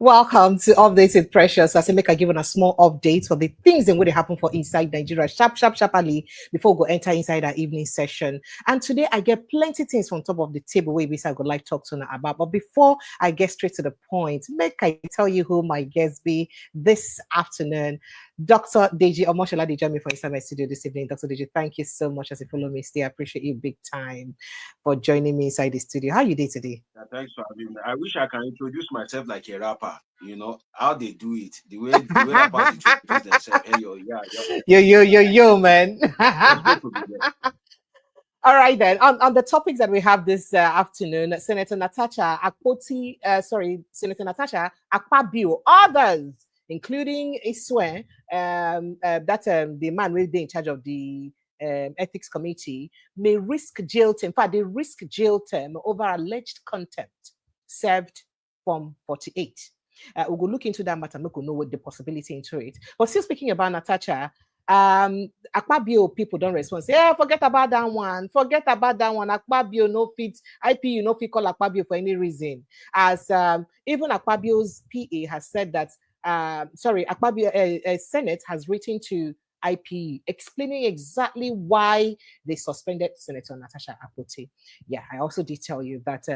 Welcome to Updated Precious. As I make a given a small update for the things that would happen for inside Nigeria, sharply before we go enter inside our evening session. And today I get plenty things from top of the table where I would like to talk to you about. But before I get straight to the point, make I tell you who my guest be this afternoon. Dr. Deji Omoshola Deji me for inside my studio this evening. Dr. Deji, thank you so much as you follow me. Still appreciate you big time for joining me inside the studio. How are you doing today? Thanks for having me. I wish I can introduce myself like a rapper. You know how they do it, the way rappers introduce themselves. Hey yo, man. Let's go to the All right then. On the topics that we have this afternoon, Senator Natasha Akpabio, others, including Iswe, the man will be in charge of the ethics committee, may risk jail term. In fact, they risk jail term over alleged contempt served from 48. We'll go look into that matter, make we know what the possibility into it. But still speaking about Natasha, Akpabio people don't respond. Say, forget about that one. Forget about that one. Akpabio no fit, IPU no fit call Akpabio for any reason. As even Akpabio's PA has said that, Akpabio Senate has written to IPU explaining exactly why they suspended Senator Natasha Akpoti. Yeah, I also did tell you that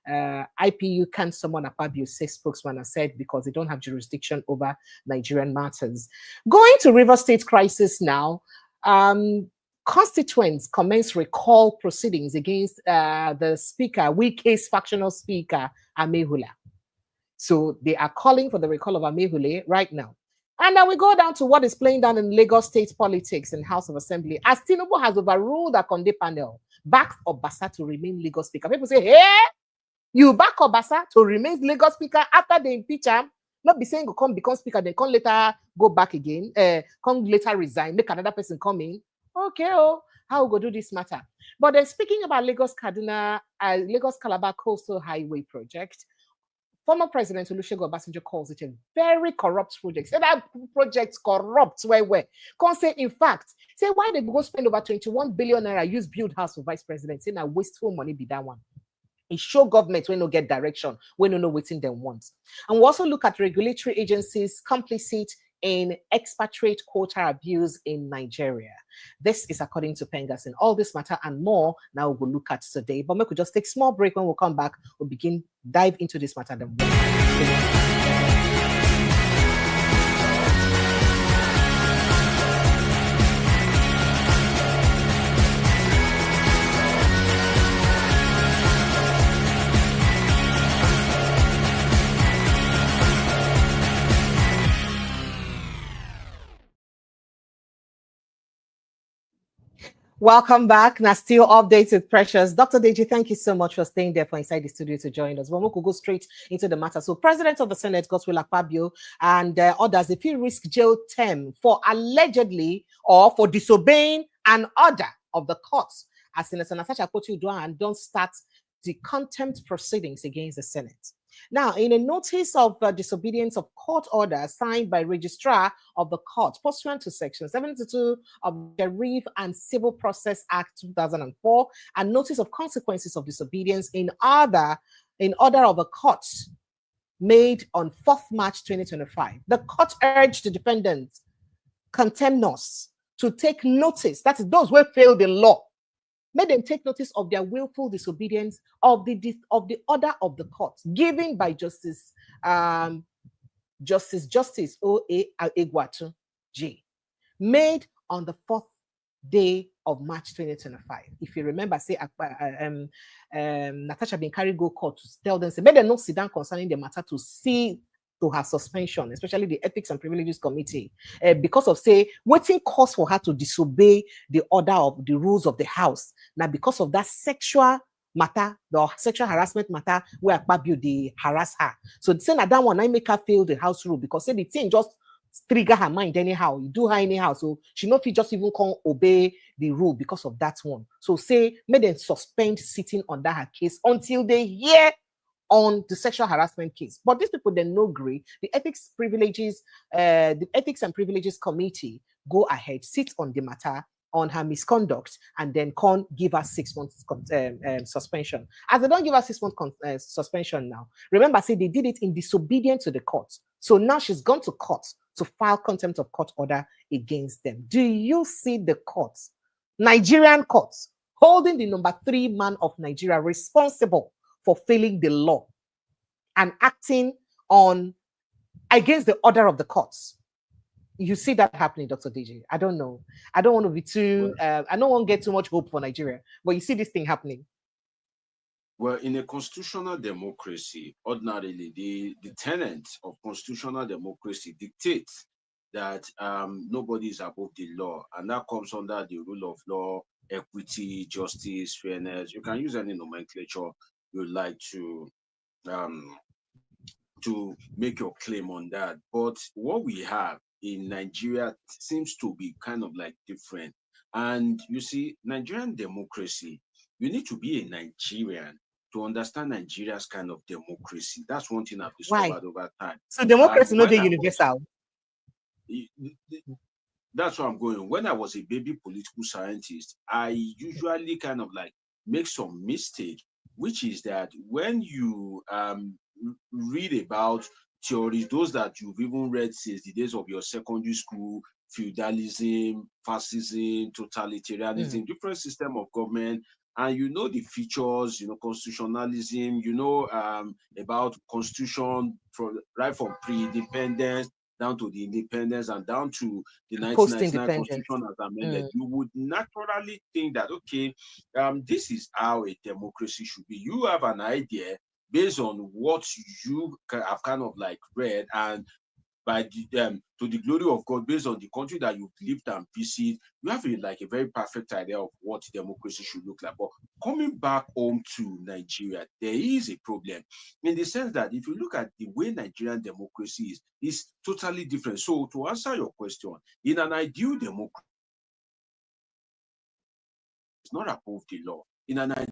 IPU can't summon Akpabio, say spokesman has said, because they don't have jurisdiction over Nigerian matters. Going to River State crisis now, constituents commence recall proceedings against the speaker, Wike's factional speaker, Amehula. So they are calling for the recall of Amehule right now. And then we go down to what is playing down in Lagos state politics in House of Assembly. As Tinubu has overruled a Conde panel, backed Obasa to remain Lagos speaker. People say, hey, you back Obasa to remain Lagos speaker after they impeach him? Not be saying go come become speaker, then come later go back again, come later resign, make another person come in. Okay, how we go do this matter? But then speaking about Lagos Calabar Coastal Highway project, former President Olusegun Obasanjo calls it a very corrupt project. Say that project corrupt where. Can't say, in fact, say why they go spend over 21 billion naira use build house for vice president. Say now wasteful money be that one. It show government when no get direction, when no waiting them want. And we also look at regulatory agencies complicit in expatriate quota abuse in Nigeria. This is according to Pengas. In all this matter and more, now we'll look at today. But we could just take a small break. When we come back, we'll begin dive into this matter. Welcome back. Now, still updated, Precious. Dr. Deji, thank you so much for staying there for inside the studio to join us. Well, we could go straight into the matter. So, President of the Senate, Godswill Akpabio, and others, if you risk jail term for allegedly or for disobeying an order of the courts, as Senator Natasha Akpoti-Uduaghan don't start the contempt proceedings against the Senate. Now, in a notice of disobedience of court order signed by Registrar of the court, pursuant to Section 72 of the Sheriff and Civil Process Act 2004, and notice of consequences of disobedience in order of the court made on 4th March 2025, the court urged the defendants, contemnors, to take notice, that is, those who failed the law, made them take notice of their willful disobedience of the order of the court given by Justice Justice O.A. Egwuatu J, made on the 4th day of March 2025. If you remember, say Natasha been carried go court to tell them, say, made them not sit down concerning the matter to see to her suspension, especially the Ethics and Privileges Committee, because of, say, waiting cause for her to disobey the order of the rules of the House. Now, because of that sexual matter, the sexual harassment matter, where Akpabio they harass her. So saying that one, I make her fail the House rule, because say the thing just trigger her mind anyhow, you do her anyhow, so she not just even can't obey the rule because of that one. So say, made them suspend sitting under her case until they hear on the sexual harassment case. But these people then no agree. The Ethics and Privileges Committee go ahead, sit on the matter on her misconduct and then can't give her 6 months suspension. As they don't give her 6 months suspension now, remember, say they did it in disobedience to the court. So now she's gone to court to file contempt of court order against them. Do you see the courts, Nigerian courts, holding the number 3 man of Nigeria responsible for failing the law and acting on against the order of the courts? You see that happening, Dr. DJ? I don't know. I don't want to be too, I don't want to get too much hope for Nigeria, but you see this thing happening. Well, in a constitutional democracy, ordinarily, the tenets of constitutional democracy dictates that nobody is above the law, and that comes under the rule of law, equity, justice, fairness. You can use any nomenclature you like to make your claim on that. But what we have in Nigeria seems to be kind of like different. And you see, Nigerian democracy, you need to be a Nigerian to understand Nigeria's kind of democracy. That's one thing I've discovered over time. So democracy not the universal. That's where I'm going. When I was a baby political scientist, I usually kind of like make some mistake, which is that when you read about theories, those that you've even read since the days of your secondary school, feudalism, fascism, totalitarianism, different system of government, and you know the features, you know, constitutionalism, you know about constitution right from pre-independence down to the independence and down to the 1999 constitution as amended, you would naturally think that, okay, this is how a democracy should be. You have an idea based on what you have kind of like read, and by the to the glory of God, based on the country that you've lived and visited, you have a very perfect idea of what democracy should look like. But coming back home to Nigeria, there is a problem in the sense that if you look at the way Nigerian democracy is totally different. So to answer your question, in an ideal democracy, it's not above the law. In an ideal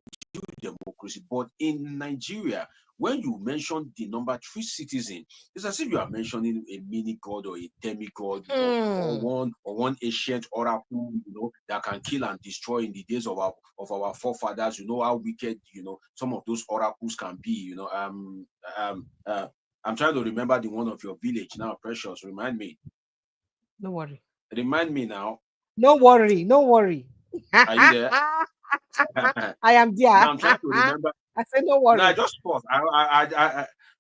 democracy, but in Nigeria, when you mention the number 3 citizen, it's as if you are mentioning a mini god or a demigod, you know, or one ancient oracle, you know, that can kill and destroy in the days of our forefathers. You know how wicked, you know, some of those oracles can be. You know, I'm trying to remember the one of your village now. Precious, remind me. No worry. Remind me now. No worry. No worry. Are you there? I am there. Now I'm trying to remember. I said no worry. No, I just pause.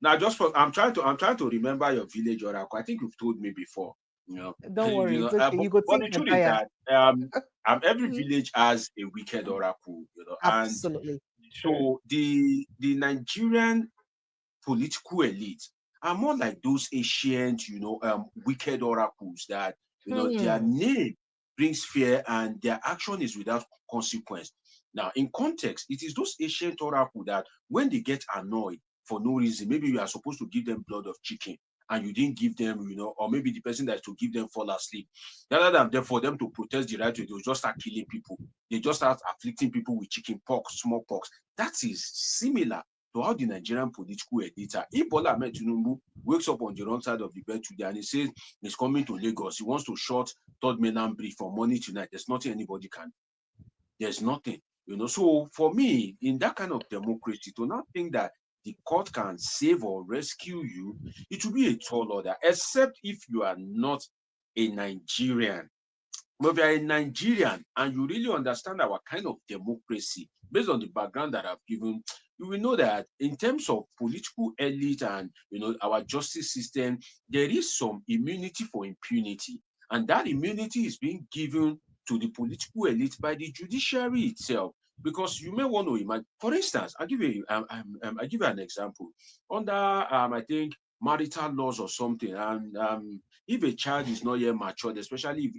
Now just pause. I'm trying to remember your village oracle. I think you've told me before. You know, don't worry. You know, it's okay. You go but the truth is that every village has a wicked oracle. You know, absolutely. And so the Nigerian political elite are more like those ancient, you know, wicked oracles that, you know, their name brings fear and their action is without consequence. Now, in context, it is those ancient oracles that when they get annoyed for no reason, maybe you are supposed to give them blood of chicken and you didn't give them, you know, or maybe the person that is to give them fall asleep. Rather than for them to protest the right way, they'll just start killing people. They just start afflicting people with chicken pox, smallpox. That is similar to how the Nigerian political editor, if Bola Tinubu wakes up on the wrong side of the bed today and he says he's coming to Lagos, he wants to short third mainland bridge from morning to night, there's nothing anybody can do. There's nothing, you know. So for me, in that kind of democracy, to not think that the court can save or rescue you, it will be a tall order, except if you are not a Nigerian. But if you are a Nigerian and you really understand our kind of democracy, based on the background that I've given, you will know that in terms of political elite and, you know, our justice system, there is some immunity for impunity. And that immunity is being given to the political elite by the judiciary itself. Because you may want to imagine, for instance, I'll give you an example. Under, I think, marital laws or something, and if a child is not yet matured, especially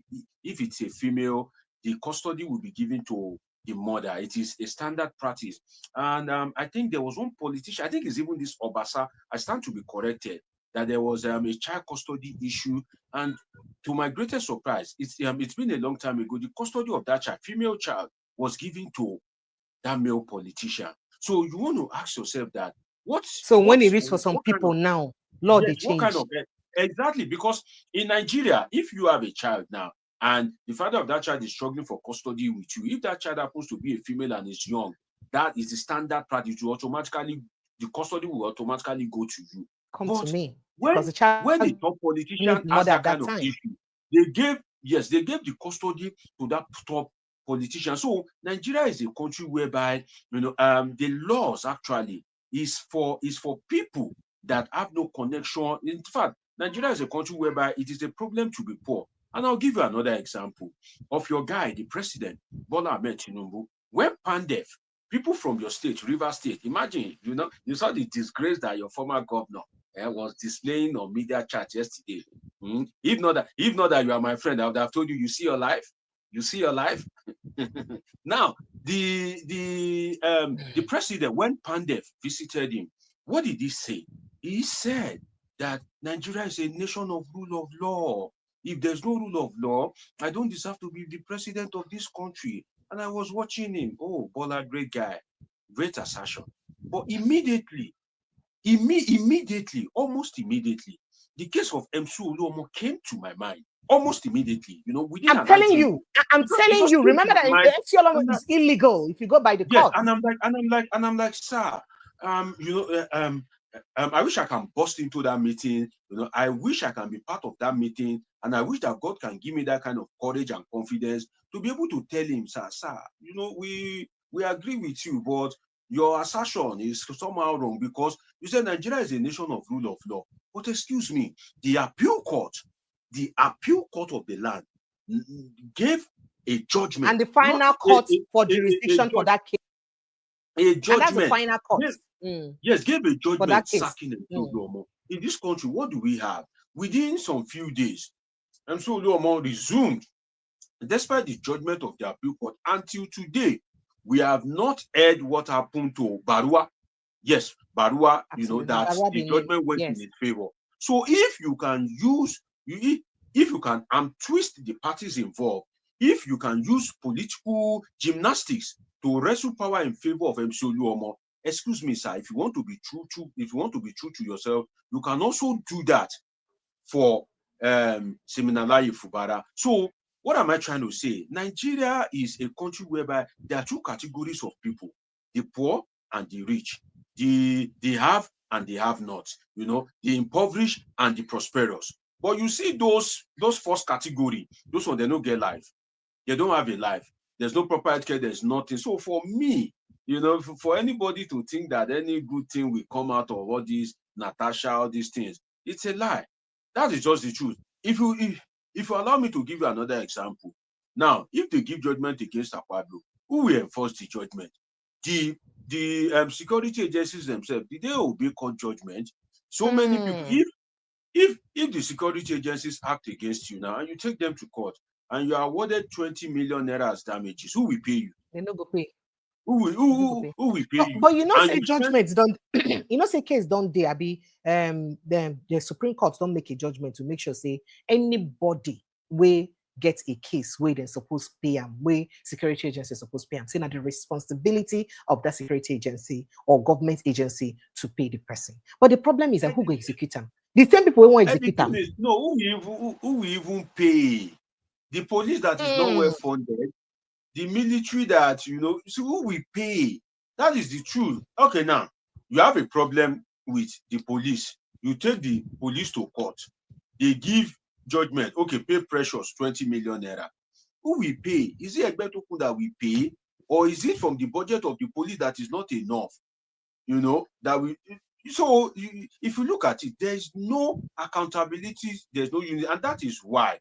if it's a female, the custody will be given to the mother. It is a standard practice. And I think there was one politician, I think it's even this Obasa, I stand to be corrected, that there was a child custody issue. And to my greatest surprise, it's been a long time ago, the custody of that child, female child, was given to that male politician. So you want to ask yourself that, when it is for some people now, law they change. Exactly, because in Nigeria, if you have a child now and the father of that child is struggling for custody with you, if that child happens to be a female and is young, that is the standard practice. The custody will automatically go to you. Come But to me. Because the child when the top politician need has mother that at that kind of time. issue, they gave the custody to that top politician. So Nigeria is a country whereby the laws actually is for people that have no connection. In fact, Nigeria is a country whereby it is a problem to be poor. And I'll give you another example of your guy, the president, Bola Tinubu. When Pandef, people from your state, River State, imagine, you saw the disgrace that your former governor was displaying on media chat yesterday. If not that you are my friend, I would have told you, you see your life. Now, the president, when Pandef visited him, what did he say? He said that Nigeria is a nation of rule of law. If there's no rule of law, I don't deserve to be the president of this country. And I was watching him. Oh, Bola, great guy, great assertion. But immediately, almost immediately, the case of MC Oluomo came to my mind. Almost immediately, within I'm telling you. Remember that MC Oluomo is illegal if you go by the yes, court. and I'm like, sir, I wish I can bust into that meeting. I wish I can be part of that meeting, and I wish that God can give me that kind of courage and confidence to be able to tell him, sir, we agree with you, but your assertion is somehow wrong, because you said Nigeria is a nation of rule of law. But excuse me, the appeal court of the land gave a judgment, and the final court for jurisdiction for that case. A judgment. And that's the final court. Yes, gave a judgment sacking Oluomo. In this country, what do we have? Within some few days, MC Oluomo resumed, despite the judgment of the appeal court. Until today, we have not heard what happened to Barua. Yes, Barua, Absolutely. that Barua the judgment went in his favor. So if you can twist the parties involved, if you can use political gymnastics to wrestle power in favor of MC Oluomo, excuse me, sir, if you want to be true to yourself, you can also do that for Siminalayi Fubara. So what am I trying to say? Nigeria is a country whereby there are two categories of people: the poor and the rich, the have and the have not, the impoverished and the prosperous. But you see those first category, those ones, they don't get life. They don't have a life. There's no proper healthcare, there's nothing. So for me, for anybody to think that any good thing will come out of all these Natasha, all these things, it's a lie. That is just the truth. If you allow me to give you another example. Now, if they give judgment against Akpabio, who will enforce the judgment? The security agencies themselves, did they obey court judgment? So many people, if the security agencies act against you now and you take them to court and you are awarded 20 million naira as damages, who will pay you? They no go pay. Who will pay you? But say judgments don't say case don't there be the Supreme Court don't make a judgment to make sure say anybody will get a case where they're supposed to pay them, where security agency supposed to pay them, saying that the responsibility of that security agency or government agency to pay the person. But the problem is that who go execute them? The same people who won't execute them. No, who will even pay? The police that is not well funded, the military that, so who will pay? That is the truth. Okay, now, you have a problem with the police. You take the police to court. They give judgment. Okay, pay Precious 20 million naira. Who will pay? Is it Egwuatu that will pay? Or is it from the budget of the police that is not enough? That we... So if you look at it, there's no accountability, there's no unity, and that is why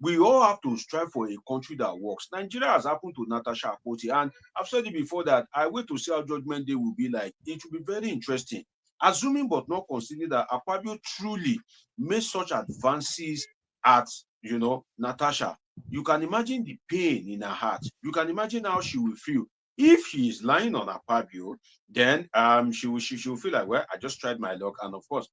we all have to strive for a country that works. Nigeria has happened to Natasha Akpoti, and I've said it before that I wait to see how Judgment Day will be like. It will be very interesting. Assuming but not considering that Akpabio truly made such advances at, Natasha, you can imagine the pain in her heart. You can imagine how she will feel. If she is lying on Akpabio, then she will feel like, well, I just tried my luck, and of course,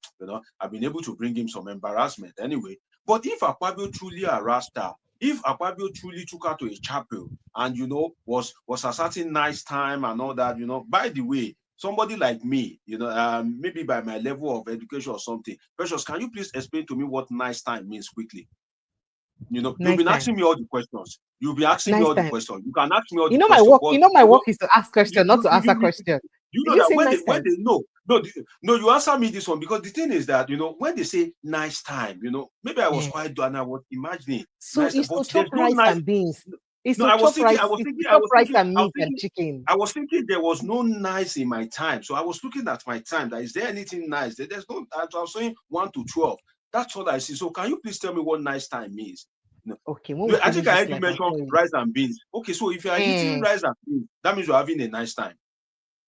I've been able to bring him some embarrassment anyway. But if Akpabio truly harassed her, if Akpabio truly took her to a chapel and was asserting nice time and all that, by the way, somebody like me, maybe by my level of education or something, Precious, can you please explain to me what nice time means quickly? You've Nice been time. asking me all the questions. You'll be asking me Nice all the time. questions. You can ask me all the You know my questions. work. But You know my work is to ask questions, not to answer questions. you know Did you that say when nice they time? no, you answer me this one, because the thing is that when they say nice time, maybe I was Yeah. quiet and I was imagining So nice time, it's to but chop there's no rice nice. and beans. It's No, to I was chop thinking, rice. I was It's to thinking, I chop was rice thinking, and meat and chicken. I was thinking there was no nice in my time. So I was looking at my time. That is there anything nice? There's no. I was saying 1 to 12. That's what I see. So can you please tell me what nice time means? No. Okay, when we I think finish I this heard you life, I'll mention tell you. rice and beans. Okay, so if you are eating rice and beans, that means you're having a nice time.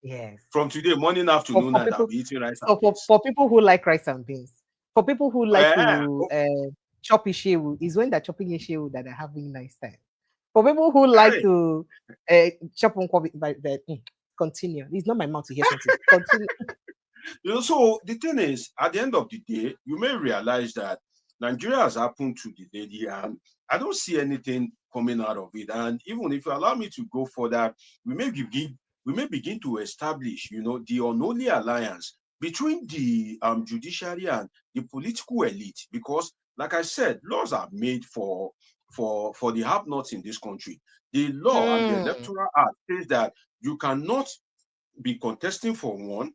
Yes. From today, morning, afternoon, and I'll be eating rice and beans. For people who like rice and beans, for people who like to chop ishewu, is when they're chopping ishewu that they're having nice time. For people who like to chop on continue. It's not my mouth to hear something. Continue. So the thing is, at the end of the day, you may realize that Nigeria has happened to the lady, and I don't see anything coming out of it. And even if you allow me to go further, we may begin to establish, the unholy alliance between the judiciary and the political elite, because, like I said, laws are made for the have-nots in this country. The law and the Electoral Act says that you cannot be contesting for one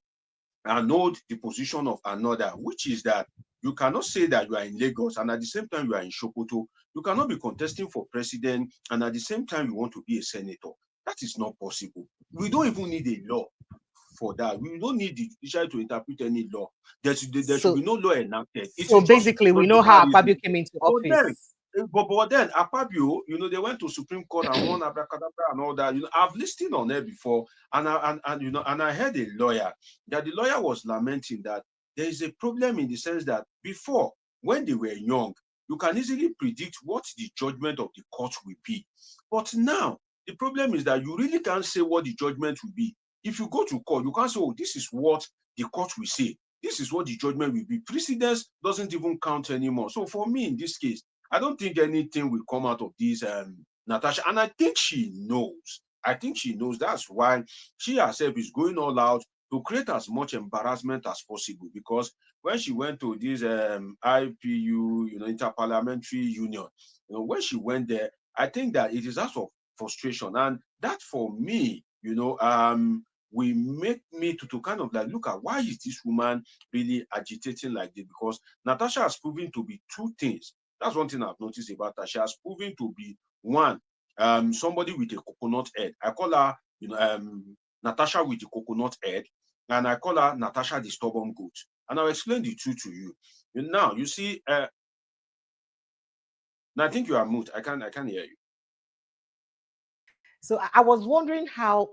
and hold the position of another, which is that you cannot say that you are in Lagos and at the same time you are in Sokoto. You cannot be contesting for president and at the same time you want to be a senator. That is not possible. We don't even need a law for that. We don't need the judiciary to interpret any law. There should be no law enacted. So basically, we know how Akpabio came into office. But then Akpabio, they went to Supreme Court and won abracadabra and all that. I've listened on there before, and I heard a lawyer that the lawyer was lamenting that there is a problem in the sense that before, when they were young, you can easily predict what the judgment of the court will be. But now the problem is that you really can't say what the judgment will be. If you go to court, you can't say, oh, this is what the court will say. This is what the judgment will be. Precedence doesn't even count anymore. So for me, in this case, I don't think anything will come out of this, Natasha. And I think she knows. That's why she herself is going all out to create as much embarrassment as possible. Because when she went to this IPU, Interparliamentary Union, when she went there, I think that it is out of frustration. And that, for me, will make me to kind of like look at why is this woman really agitating like this? Because Natasha has proven to be two things. That's one thing I've noticed about her. She has proven to be one, somebody with a coconut head. I call her, Natasha with the coconut head, and I call her Natasha the stubborn goat. And I'll explain the two to you. Now you see, now I think you are mute. I can't hear you. So I was wondering how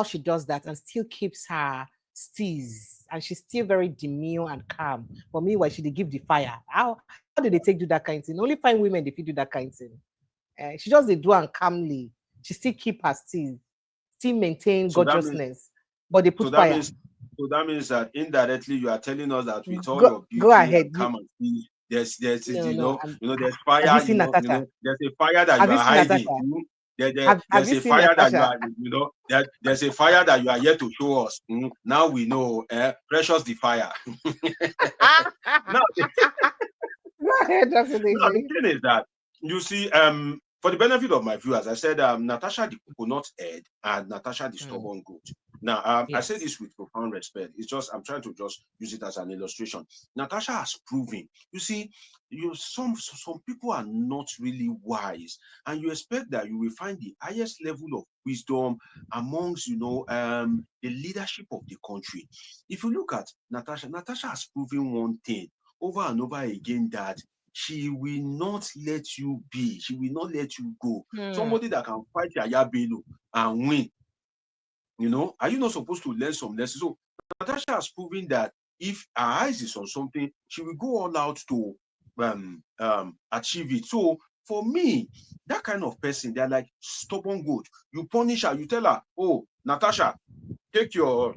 she does that and still keeps her steez, and she's still very demure and calm. But meanwhile, she did give the fire. How did they do that kind of thing? Only fine women if you do that kind of thing. She just they do and calmly. She still keep her steez, still maintain gorgeousness, but they put fire. So that means that indirectly you are telling us that with all your beauty, go ahead. Calm and steez, there's there's fire. There's a fire that you are hiding. There's a fire that you are, there's a fire that you are yet to show us. Now we know, precious the fire. Now, the thing is that you see, for the benefit of my viewers, I said Natasha the coconut head and Natasha the stubborn goat. Now, I say this with profound respect. It's just I'm trying to just use it as an illustration. Natasha has proven. You see, some people are not really wise, and you expect that you will find the highest level of wisdom amongst the leadership of the country. If you look at Natasha has proven one thing over and over again, that she will not let you be. She will not let you go. Somebody that can fight Yaya Bello and win. Are you not supposed to learn some lessons? So Natasha has proven that if her eyes is on something, she will go all out to achieve it. So for me, that kind of person, they're like stubborn goat. You punish her, you tell her, oh, Natasha, take your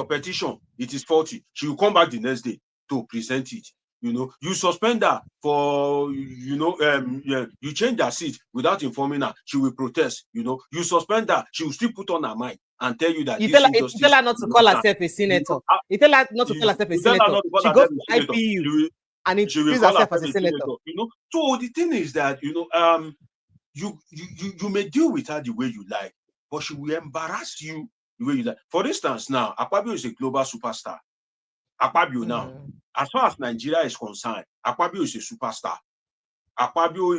petition. It is faulty. She will come back the next day to present it. You suspend her for, you change her seat without informing her. She will protest. You suspend her. She will still put on her mind and tell you that you tell her not to call herself a senator. You tell her not to call herself a senator. She goes to IPU. and She will introduce call herself herself as a a senator. senator. So the thing is that you may deal with her the way you like, but she will embarrass you the way you like. For instance, now Akpabio is a global superstar. Akpabio now, as far as Nigeria is concerned, Akpabio is a superstar. Akpabio,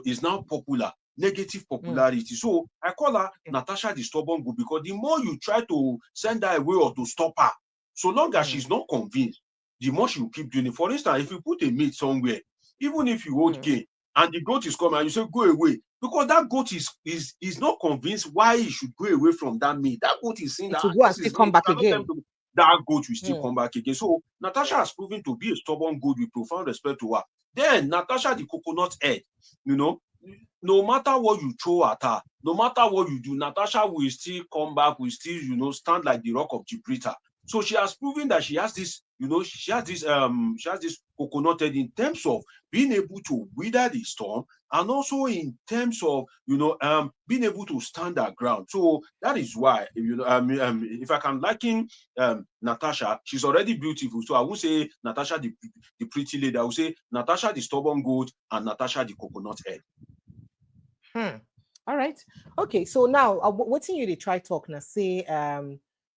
is now popular, negative popularity. So I call her Natasha the stubborn good, because the more you try to send her away or to stop her, so long as she's not convinced, the more she will keep doing it. For instance, if you put a meat somewhere, even if you hold cane and the goat is coming and you say go away, because that goat is not convinced why he should go away from that meat. That goat is saying that to go and this still is come meat. back Cannot tell again. me to that goat will still come back again. So Natasha has proven to be a stubborn goat with profound respect to her. Then Natasha the coconut head, no matter what you throw at her, no matter what you do, Natasha will still come back, will still, stand like the rock of Gibraltar. So she has proven that she has this, she has this coconut head in terms of being able to weather the storm, and also in terms of, being able to stand her ground. So that is why, if I can liken Natasha, she's already beautiful. So I won't say Natasha the pretty lady. I will say Natasha the stubborn goat and Natasha the coconut head. All right. Okay. So now, what's in you to try talk now? Say,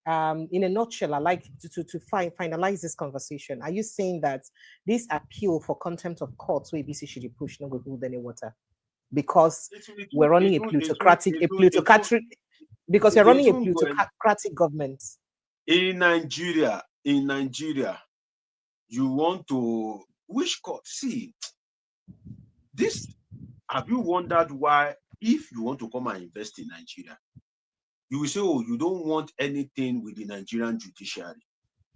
in a nutshell, I like to finalize this conversation. Are you saying that this appeal for contempt of courts, where BC should push no go hold any water, because we're running a plutocratic, because we're running a plutocratic government in Nigeria? You want to which court? See this. Have you wondered why, if you want to come and invest in Nigeria, you will say, oh, you don't want anything with the Nigerian judiciary?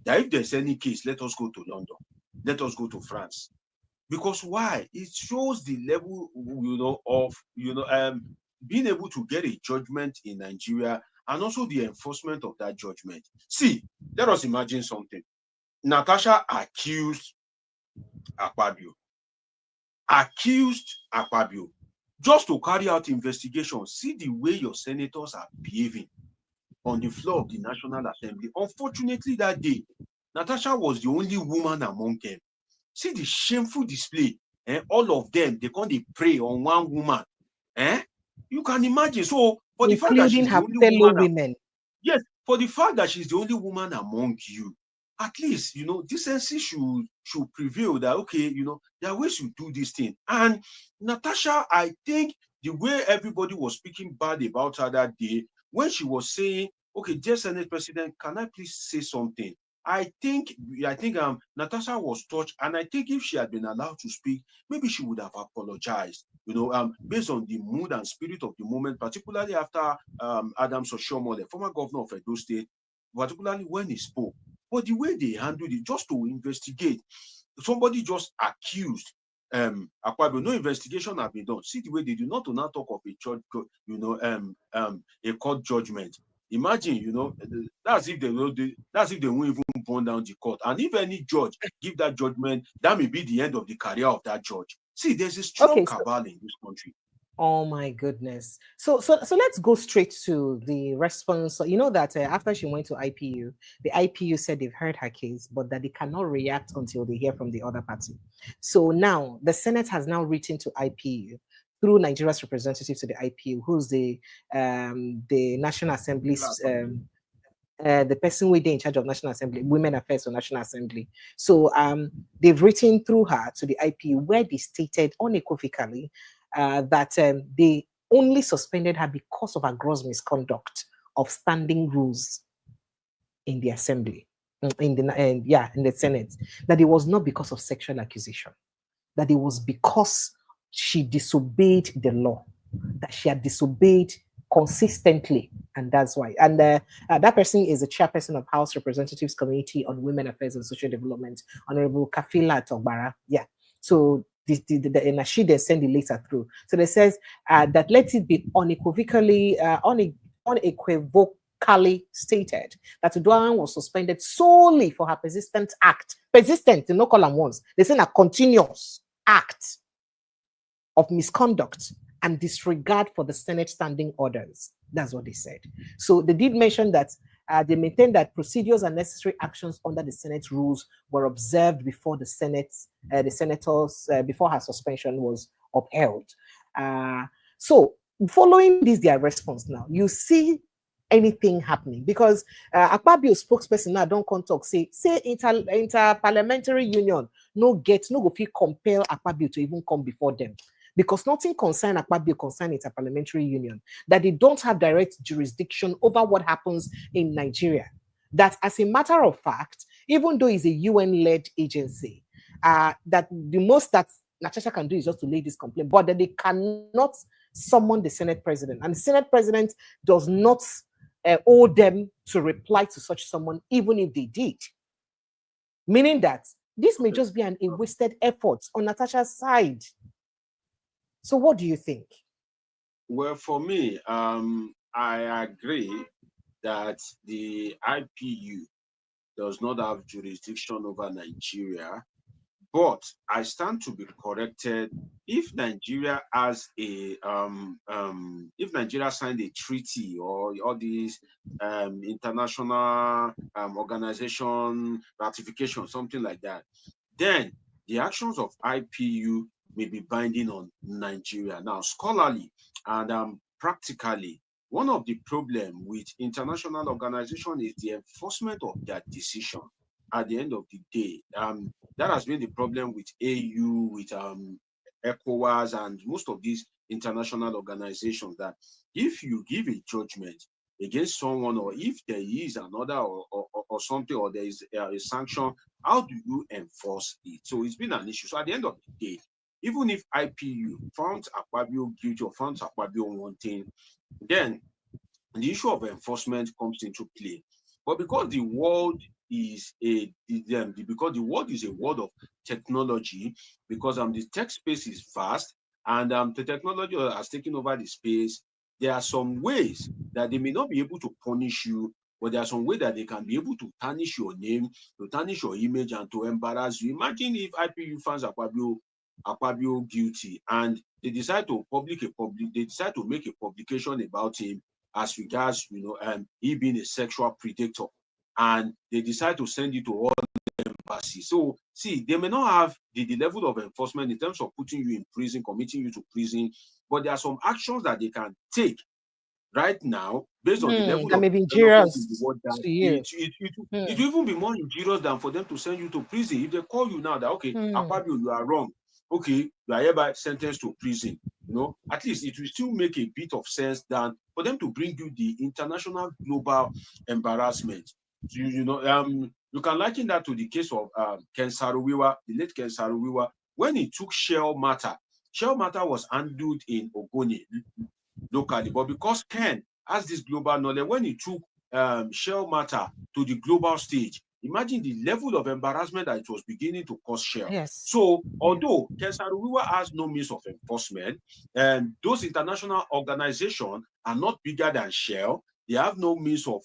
That if there's any case, let us go to London, let us go to France. Because why? It shows the level, of being able to get a judgment in Nigeria, and also the enforcement of that judgment. See, let us imagine something. Natasha accused Akpabio. Just to carry out investigation. See the way your senators are behaving on the floor of the National Assembly. Unfortunately, that day, Natasha was the only woman among them. See the shameful display. All of them, they can't pray on one woman. You can imagine. So, for the fact that she's the only fellow woman, women. Yes, for the fact that she's the only woman among you, at least, decency should prevail, that, okay, there are ways you do this thing. And Natasha, I think the way everybody was speaking bad about her that day, when she was saying, okay, dear Senate President, can I please say something? I think Natasha was touched, and I think if she had been allowed to speak, maybe she would have apologized, based on the mood and spirit of the moment, particularly after Adams Oshiomhole, the former governor of Edo State, particularly when he spoke. But the way they handled it, just to investigate, somebody just accused Akpabio, no investigation have been done. See the way they do, not to now talk of a church, a court judgment. Imagine, that's if they won't even burn down the court. And if any judge give that judgment, that may be the end of the career of that judge. See, there's a strong cabal in this country. Oh my goodness. So let's go straight to the response. So you know that after she went to IPU, the IPU said they've heard her case, but that they cannot react until they hear from the other party. So now the Senate has now written to IPU through Nigeria's representative to the IPU, who's the National Assembly's the person within in charge of National Assembly, Women Affairs or National Assembly. So they've written through her to the IPU, where they stated unequivocally that they only suspended her because of her gross misconduct of standing rules in the assembly, in the Senate. That it was not because of sexual accusation, that it was because she disobeyed the law, that she had disobeyed consistently, and that's why. And that person is the chairperson of House Representatives Committee on Women Affairs and Social Development, Honorable Kafila Togbara. Yeah. So and she then sent the letter through. So they says that let it be unequivocally, unequivocally stated that Uduaghan was suspended solely for her persistent, they no call them once. They say a continuous act of misconduct and disregard for the Senate standing orders. That's what they said. So they did mention that They maintained that procedures and necessary actions under the Senate rules were observed before the senators, before her suspension was upheld. So, following this, their response now, you see anything happening because Akpabio spokesperson now don't come talk say inter-parliamentary union no go fit compel Akpabio to even come before them because nothing concern Akpabio concern inter-parliamentary union, that they don't have direct jurisdiction over what happens in Nigeria. That as a matter of fact, even though it's a UN-led agency, that the most that Natasha can do is just to lay this complaint, but that they cannot summon the Senate president. And the Senate president does not owe them to reply to such someone, even if they did. Meaning that this may just be a wasted effort on Natasha's side. So what do you think? Well, for me, I agree that the IPU does not have jurisdiction over Nigeria, but I stand to be corrected if Nigeria has if Nigeria signed a treaty or all these international organization ratification, something like that, then the actions of IPU may be binding on Nigeria. Now, scholarly and practically, one of the problems with international organization is the enforcement of their decision at the end of the day. That has been the problem with AU, with ECOWAS, and most of these international organizations, that if you give a judgment against someone, or if there is an order or something, or there is a sanction, how do you enforce it? So it's been an issue. So at the end of the day, even if IPU found Akpabio guilty or found Akpabio wanting, then the issue of enforcement comes into play. But because the world is because the world is a world of technology, because the tech space is vast, and the technology has taken over the space, there are some ways that they may not be able to punish you, but there are some ways that they can be able to tarnish your name, to tarnish your image, and to embarrass you. Imagine if IPU finds Akpabio guilty, and they decide to make a publication about him as regards, he being a sexual predator, and they decide to send you to all embassies. So, see, they may not have the level of enforcement in terms of putting you in prison, committing you to prison, but there are some actions that they can take right now based on the level that of may be development in the injurious world, that to you. it will even be more injurious than for them to send you to prison. If they call you now that, okay, Akpabio, you are wrong, okay, you are hereby sentenced to prison, at least it will still make a bit of sense than for them to bring you the international global embarrassment. So, you can liken that to the case of Ken Saro-Wiwa, the late Ken Saro-Wiwa, when he took Shell Matter. Shell Matter was handled in Ogoni locally, but because Ken has this global knowledge, when he took Shell Matter to the global stage, imagine the level of embarrassment that it was beginning to cause Shell. Yes. So, although Ken Saro-Wiwa has no means of enforcement, and those international organizations are not bigger than Shell, they have no means of,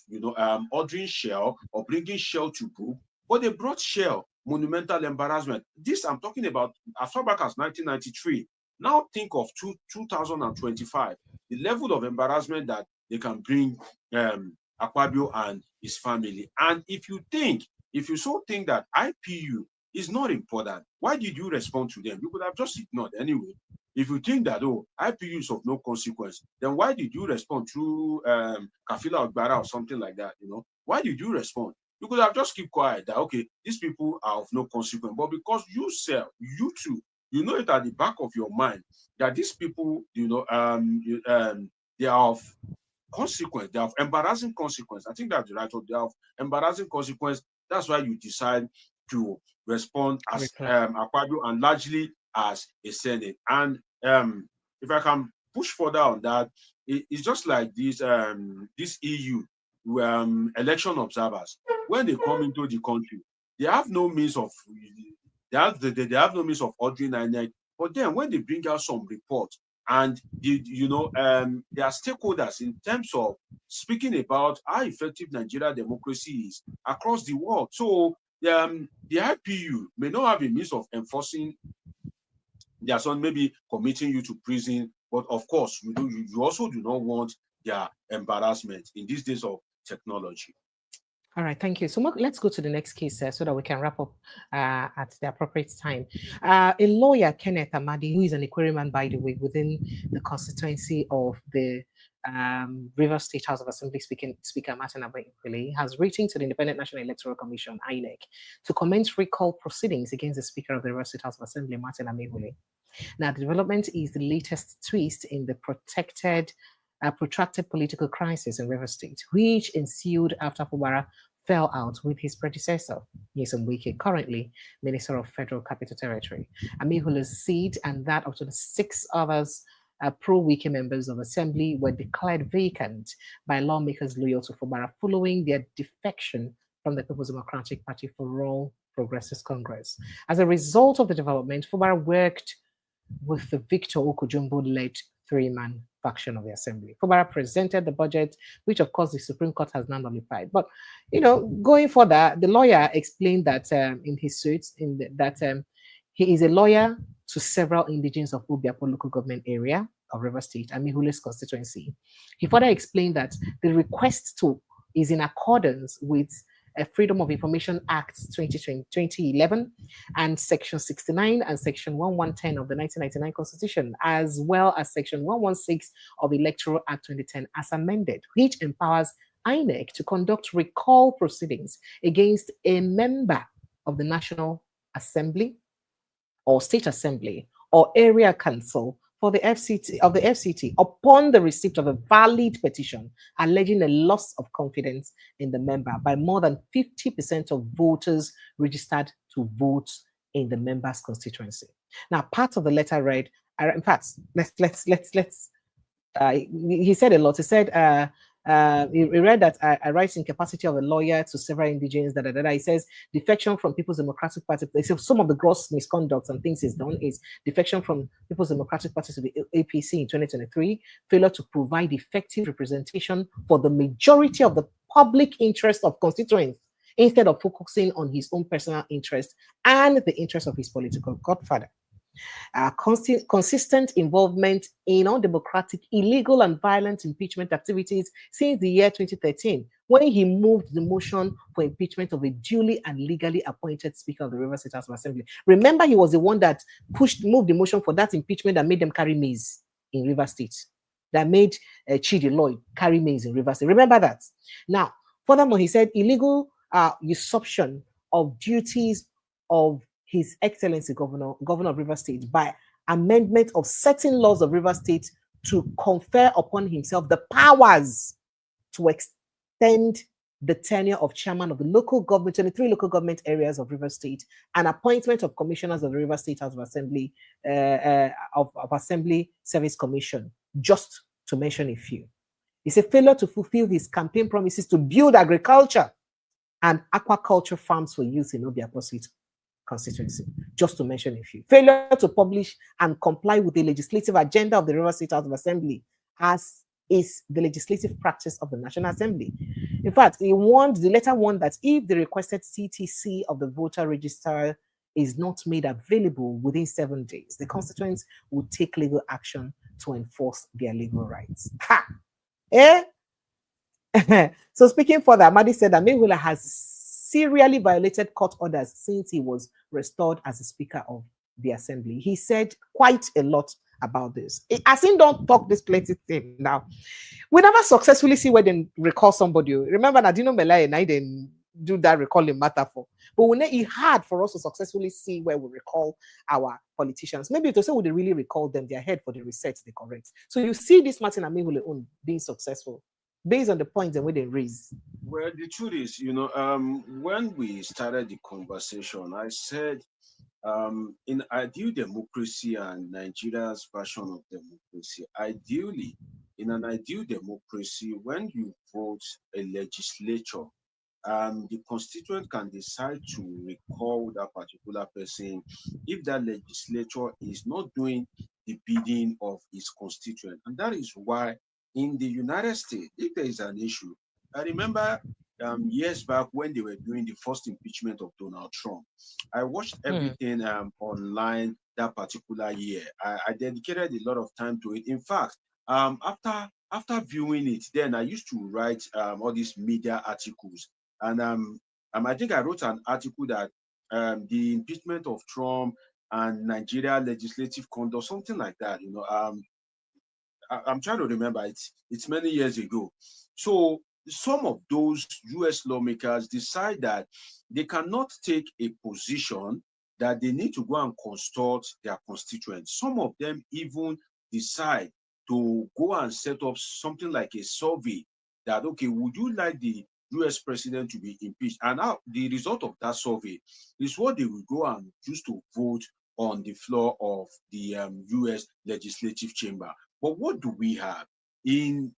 ordering Shell or bringing Shell to book, but they brought Shell monumental embarrassment. This I'm talking about as far back as 1993. Now think of 2025, the level of embarrassment that they can bring Akpabio and his family. And if you so think that IPU is not important, why did you respond to them? You could have just ignored anyway. If you think that, IPU is of no consequence, then why did you respond through Kafila Ogbara or something like that? Why did you respond? You could have just keep quiet that, okay, these people are of no consequence. But because you too, you know it at the back of your mind that these people, they are of consequence, they have embarrassing consequence. I think that's the right word. They have embarrassing consequence. That's why you decide to respond as Akpabio, and largely as a Senate. And if I can push further on that, it's just like this EU election observers. When they come into the country, they have no means of ordering INEC. But then when they bring out some reports, and their stakeholders in terms of speaking about how effective Nigeria democracy is across the world. So the IPU may not have a means of enforcing their son, maybe committing you to prison, but of course you also do not want their embarrassment in these days of technology. All right, thank you. So let's go to the next case so that we can wrap up at the appropriate time. A lawyer, Kenneth Amadi, who is an Equerryman, by the way, within the constituency of the River State House of Assembly Speaker Martin Abayikwele, has written to the Independent National Electoral Commission, INEC, to commence recall proceedings against the Speaker of the River State House of Assembly, Martin Abayikwele. Now, the development is the latest twist in the protracted political crisis in River State, which ensued after Fubara fell out with his predecessor, Nyesom Wike, currently Minister of Federal Capital Territory. Amihula's seat and that of 26 others pro-Wike members of Assembly were declared vacant by lawmakers loyal to Fubara following their defection from the People's Democratic Party for All Progressives Congress. As a result of the development, Fubara worked with the Victor Okujumbo-led three-man faction of the assembly. Fubara presented the budget, which of course the Supreme Court has now nullified. But going further, the lawyer explained that in his suit, that he is a lawyer to several indigenes of Obiapo local government area of River State and Mihule's constituency. He further explained that the request is in accordance with Freedom of Information Act 2011 and Section 69 and Section 1110 of the 1999 Constitution, as well as Section 116 of Electoral Act 2010 as amended, which empowers INEC to conduct recall proceedings against a member of the National Assembly or State Assembly or Area Council for the FCT upon the receipt of a valid petition alleging a loss of confidence in the member by more than 50% of voters registered to vote in the member's constituency. Now, part of the letter read, in fact, he said a lot. He said, he read that I write in capacity of a lawyer to several indigenes. He says defection from People's Democratic Party. So some of the gross misconducts and things he's done is defection from People's Democratic Party to the APC in 2023, failure to provide effective representation for the majority of the public interest of constituents instead of focusing on his own personal interest and the interest of his political godfather. Consistent involvement in undemocratic, illegal, and violent impeachment activities since the year 2013, when he moved the motion for impeachment of a duly and legally appointed Speaker of the River State House of Assembly. Remember, he was the one that moved the motion for that impeachment that made them carry maize in River State, that made Chidi Lloyd carry maize in River State. Remember that. Now, furthermore, he said illegal usurpation of duties of His Excellency Governor of River State by amendment of certain laws of River State to confer upon himself the powers to extend the tenure of chairman of the local government, 23 local government areas of River State, and appointment of commissioners of the River State House of Assembly, of Assembly Service Commission, just to mention a few. It's a failure to fulfill his campaign promises to build agriculture and aquaculture farms for youth in Obiapo State constituency, just to mention a few. Failure to publish and comply with the legislative agenda of the River State House of Assembly, as is the legislative practice of the National Assembly. In fact, the letter warned that if the requested CTC of the voter register is not made available within 7 days, the constituents will take legal action to enforce their legal rights. Ha! Eh? So speaking further, Amadi said that Mayweather has serially violated court orders since he was restored as a Speaker of the Assembly. He said quite a lot about this. As in, don't talk this plenty thing now. We never successfully see where they recall somebody. Remember, Nadino Melai and I didn't do that recalling matter for. But it's hard for us to successfully see where we recall our politicians. Maybe to say would they really recall them, they're ahead for the research, they correct. So you see this Martin Amihule being successful based on the points and where they raise. Well, the truth is, when we started the conversation, I said, in ideal democracy and Nigeria's version of democracy, ideally, in an ideal democracy, when you vote a legislature, the constituent can decide to recall that particular person if that legislature is not doing the bidding of its constituent. And that is why in the United States, if there is an issue, I remember years back when they were doing the first impeachment of Donald Trump, I watched everything online that particular year. I dedicated a lot of time to it. In fact, after viewing it, then I used to write all these media articles And I think I wrote an article that the impeachment of Trump and Nigeria legislative conduct, something like that. I'm trying to remember. It's many years ago. So some of those U.S. lawmakers decide that they cannot take a position, that they need to go and consult their constituents. Some of them even decide to go and set up something like a survey that, okay, would you like the U.S. president to be impeached? And now the result of that survey is what they will go and use to vote on the floor of the U.S. legislative chamber. But what do we have in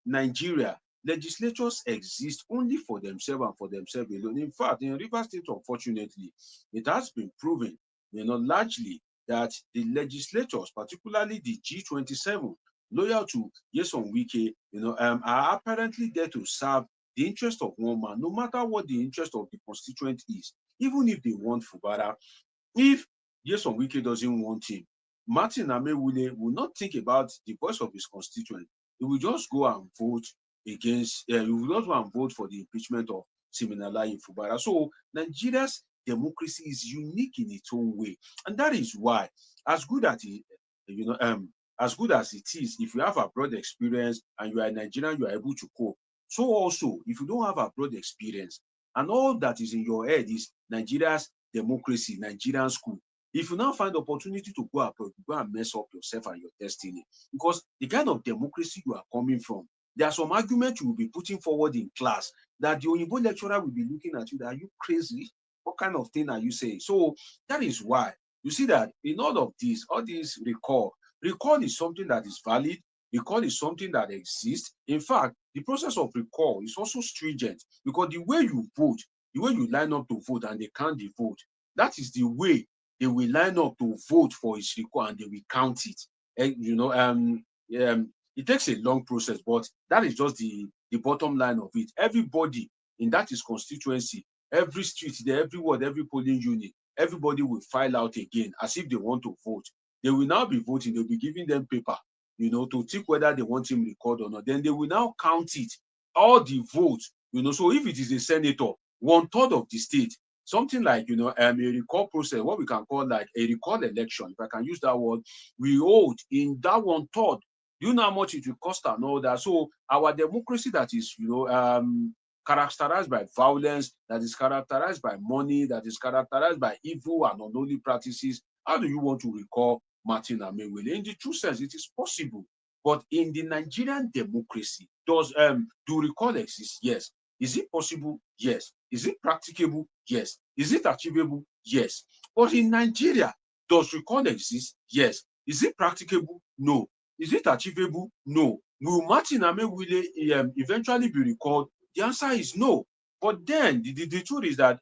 Nigeria? Legislatures exist only for themselves and for themselves alone. In fact, in Rivers State, unfortunately, it has been proven, largely that the legislatures, particularly the G27, loyal to Nyesom Wike, are apparently there to serve the interest of one man, no matter what the interest of the constituent is. Even if they want Fubara, if Nyesom Wike doesn't want him, Martin Amewule will not think about the voice of his constituent. He will just go and vote against, he will just go and vote for the impeachment of Siminalayi Fubara. So Nigeria's democracy is unique in its own way. And that is why, as good as it, as good as it is, if you have a broad experience and you are a Nigerian, you are able to cope. So also, if you don't have a broad experience and all that is in your head is Nigeria's democracy, Nigerian school, if you now find opportunity to go abroad, go and mess up yourself and your destiny. Because the kind of democracy you are coming from, there are some arguments you will be putting forward in class that the Oyinbo lecturer will be looking at you, that are you crazy? What kind of thing are you saying? So that is why you see that in all this recall is something that is valid. Recall is something that exists. In fact, the process of recall is also stringent because the way you vote, the way you line up to vote and they count the vote, that is the way they will line up to vote for his recall and they will count it. And, it takes a long process, but that is just the bottom line of it. Everybody in that his constituency, every street there, every ward, every polling unit, everybody will file out again as if they want to vote. They will now be voting, they'll be giving them paper, to think whether they want him recalled or not. Then they will now count it, all the votes, So if it is a senator, 1/3 of the state, something like a recall process, what we can call like a recall election, if I can use that word, we hold in that 1/3. Do you know how much it will cost and all that? So our democracy that is characterized by violence, that is characterized by money, that is characterized by evil and unholy practices, how do you want to recall Martin Amewele? In the true sense, it is possible. But in the Nigerian democracy, do recall exist? Yes. Is it possible? Yes. Is it practicable? Yes. Is it achievable? Yes. But in Nigeria, does recall exist? Yes. Is it practicable? No. Is it achievable? No. Will Martin Amewule eventually be recalled? The answer is no. But then the truth is that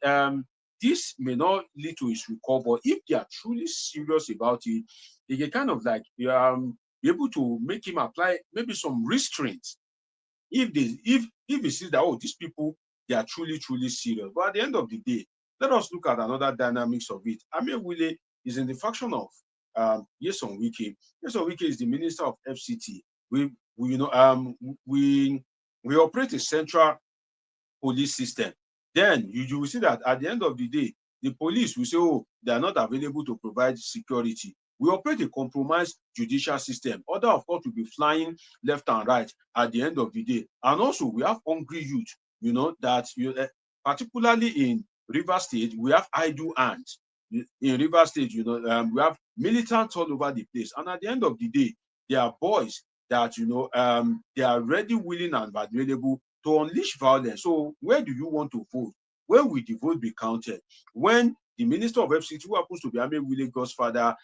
this may not lead to his recall, but if they are truly serious about it, they can kind of like be able to make him apply maybe some restraints if he sees that, oh, these people, they are truly serious. But at the end of the day, let us look at another dynamics of it. Amewule is in the faction of Nyesom Wike. Nyesom Wike is the minister of FCT. We operate a central police system. Then you will see that at the end of the day, the police will say, oh, they are not available to provide security. We operate a compromised judicial system. Other, of course, will be flying left and right at the end of the day. And also, we have hungry youth, that particularly in Rivers State, we have idle hands. In Rivers State, we have militants all over the place. And at the end of the day, there are boys that, they are ready, willing, and available to unleash violence. So where do you want to vote? Where will the vote be counted? When the Minister of FCT, who happens to be Amewule Godfather,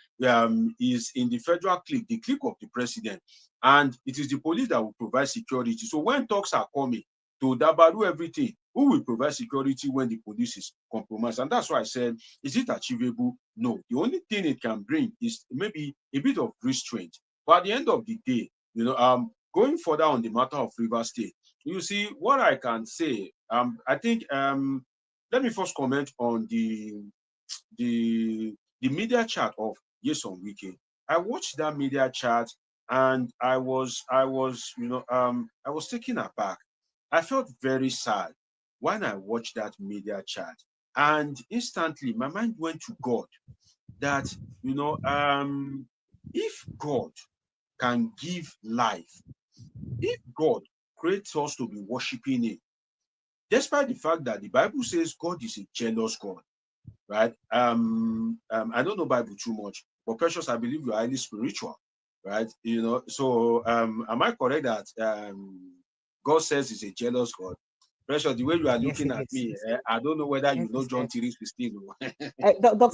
is in the federal clique, the clique of the president, and it is the police that will provide security. So when talks are coming to dabaru everything, who will provide security when the police is compromised? And that's why I said, is it achievable? No. The only thing it can bring is maybe a bit of restraint. But at the end of the day, going further on the matter of Rivers State, you see, what I can say, I think, let me first comment on the media chat of Nyesom Wike. I watched that media chat and I was taken aback. I felt very sad when I watched that media chat, and instantly my mind went to God. That if God can give life, if God creates us to be worshiping Him, despite the fact that the Bible says God is a jealous God, right? I don't know Bible too much, but Precious, I believe you're highly spiritual, right? So am I correct that God says He's a jealous God? Precious, the way you are Yes, looking it at is. me, I don't know whether Yes, you know John 3:16. Dr.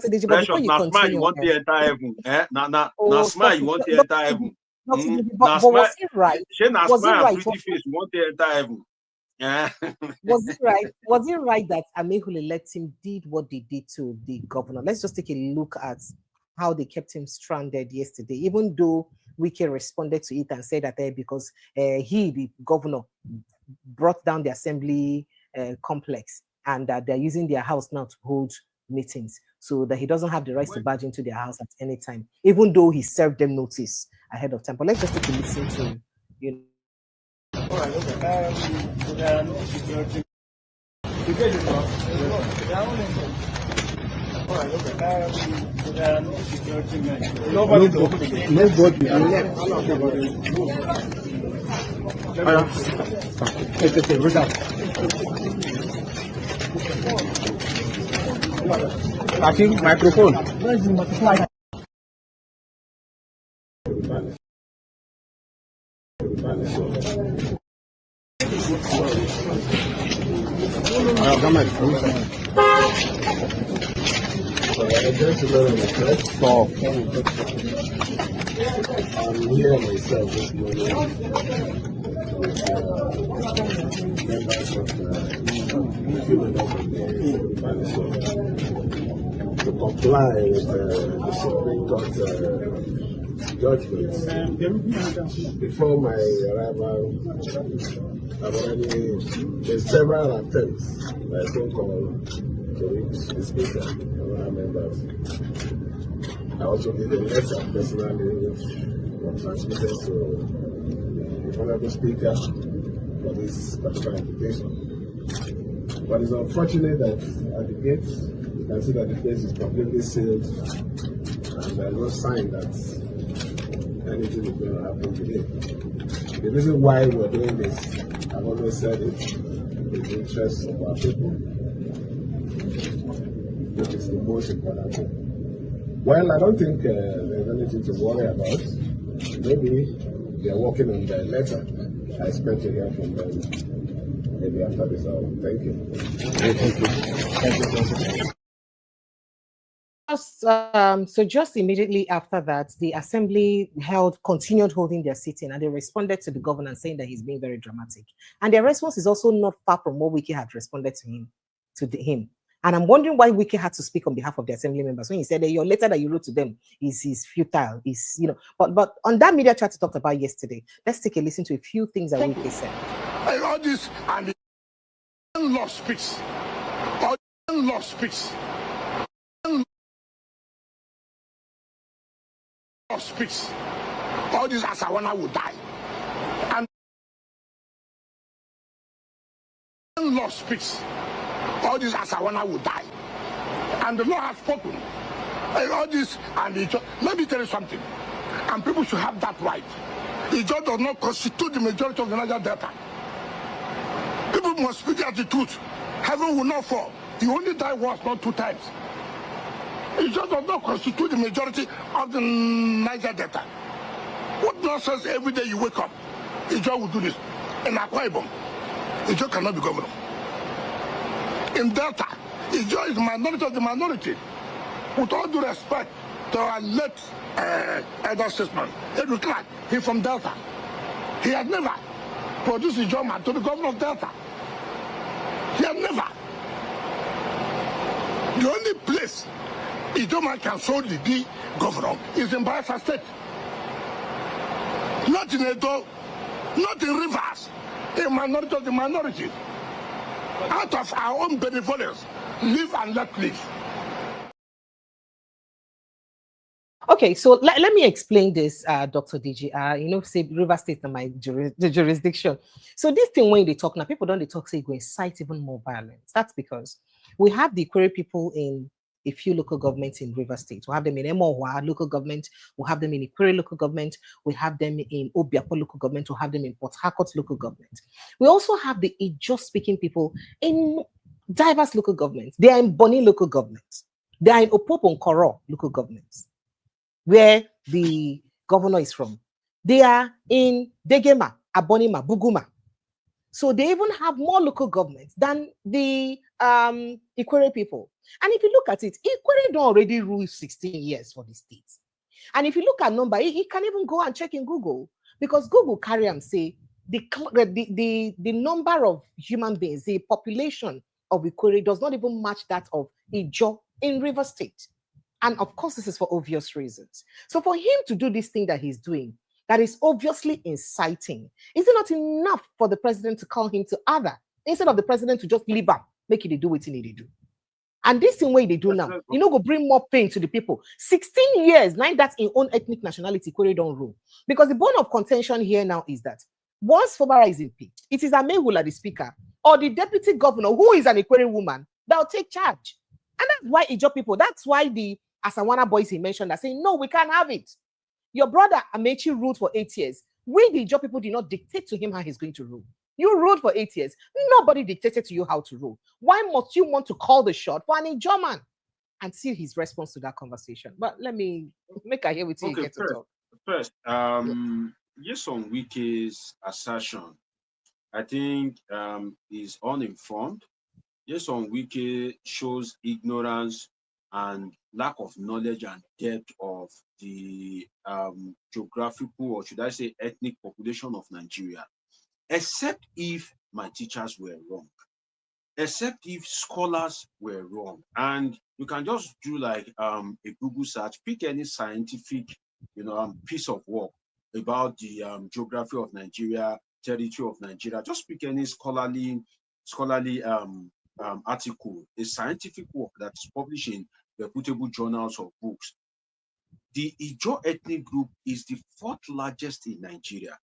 Deji, but before Precious, you now smile, you continue, want to enter heaven. Now oh, smile, stop you it. want to Dr. enter Deji, heaven. Dr. Deji, Now but smile, was it right? say now Was it smile and right? pretty face, you want to enter heaven. Was it right? Was it right that Amehule let him did what they did to the governor? Let's just take a look at how they kept him stranded yesterday, even though Wike responded to it and said that because he, the governor, brought down the assembly complex and that they're using their house now to hold meetings, so that he doesn't have the right to barge into their house at any time, even though he served them notice ahead of time. But let's just take a listen to I think microphone. Where is the microphone? Stop. I'm here myself this morning with members of few members of the coalition to comply with the Supreme Court judgment. Before my arrival, I've already made several attempts by phone call to reach the speaker and other members. I also did a letter personally which was transmitted to the Honorable Speaker for this particular invitation. But it's unfortunate that at the gate, you can see that the place is completely sealed and there's no sign that anything is going to happen today. The reason why we're doing this, I've always said it, in the interest of our people, which is the most important thing. Well, I don't think there's anything to worry about. Maybe they're working on the letter. I expect to hear from them maybe after this hour. Thank you. Thank you. Just immediately after that, the assembly continued holding their sitting, and they responded to the governor saying that he's being very dramatic. And their response is also not far from what Wike had responded to him. And I'm wondering why Wike had to speak on behalf of the assembly members when he said that your letter that you wrote to them is futile, But on that media chat we talked about yesterday, let's take a listen to a few things that Wike said. All this and the law speaks. All law speaks. Law speaks. All this Asawana will die. And law speaks. All this Asawana will die. And the law has spoken. All this and let me tell you something. And people should have that right. The judge does not constitute the majority of the Niger Delta. People must speak out the truth. Heaven will not fall. You only die once, not 2 times. It just does not constitute the majority of the Niger Delta. What nonsense every day you wake up? Ijo will do this. In Akwa Ibom, Ijo cannot be governor. In Delta, Ijo is the minority of the minority. With all due respect to our late elder statesman, Edward Clark, he's from Delta. He had never produced Ijo man to the governor of Delta. He had never. The only place Ijo man can solely be governor is in Bayelsa State. Not in Edo, not in Rivers, a minority of the minority. Out of our own benevolence, live and let live. Okay, so let me explain this, Dr. DG. Say River State and my the jurisdiction. So this thing when they talk now, people don't they talk say go incite even more violence. That's because we have the Query people in a few local governments in River State. We have them in Emohua local government. We have them in Ikwerre local government. We have them in Obiapo local government. We have them in Port Harcourt local government. We also have the Ijaw speaking people in diverse local governments. They are in Boni local government. They are in Opopo Nkoro local governments, where the governor is from. They are in Degema, Abonima, Buguma. So they even have more local governments than the Ikwerre people. And if you look at it, Ikwerre don't already rule 16 years for the state. And if you look at number, you can even go and check in Google, because Google carry and say the number of human beings, the population of Ikwerre does not even match that of Ijaw in River State. And of course, this is for obvious reasons. So for him to do this thing that he's doing, that is obviously inciting, is it not enough for the president to call him to order, instead of the president to just leave him, make it do what he need to do? And this thing way they do now, go bring more pain to the people. 16 years, now that's in own ethnic nationality, Ikwerre don't rule. Because the bone of contention here now is that once Fubara is impeached, it is Amehula, the speaker, or the deputy governor, who is an Ikwerre woman, that will take charge. And that's why Ijaw people, that's why the Asawana boys he mentioned are saying, no, we can't have it. Your brother Amechi ruled for 8 years. We, the Ijaw people, did not dictate to him how he's going to rule. You ruled for 8 years. Nobody dictated to you how to rule. Why must you want to call the shot for an Ijaw man? And see his response to that conversation. But let me make a hear with you. Okay, first, yes, on Wike's assertion, I think is uninformed. Yes, on Wike shows ignorance and lack of knowledge and depth of the geographical, or should I say ethnic population of Nigeria, except if my teachers were wrong, except if scholars were wrong. And you can just do like a Google search, pick any scientific, piece of work about the geography of Nigeria, territory of Nigeria. Just pick any scholarly article, a scientific work that's published in reputable journals or books. The Ijaw ethnic group is the 4th largest in Nigeria,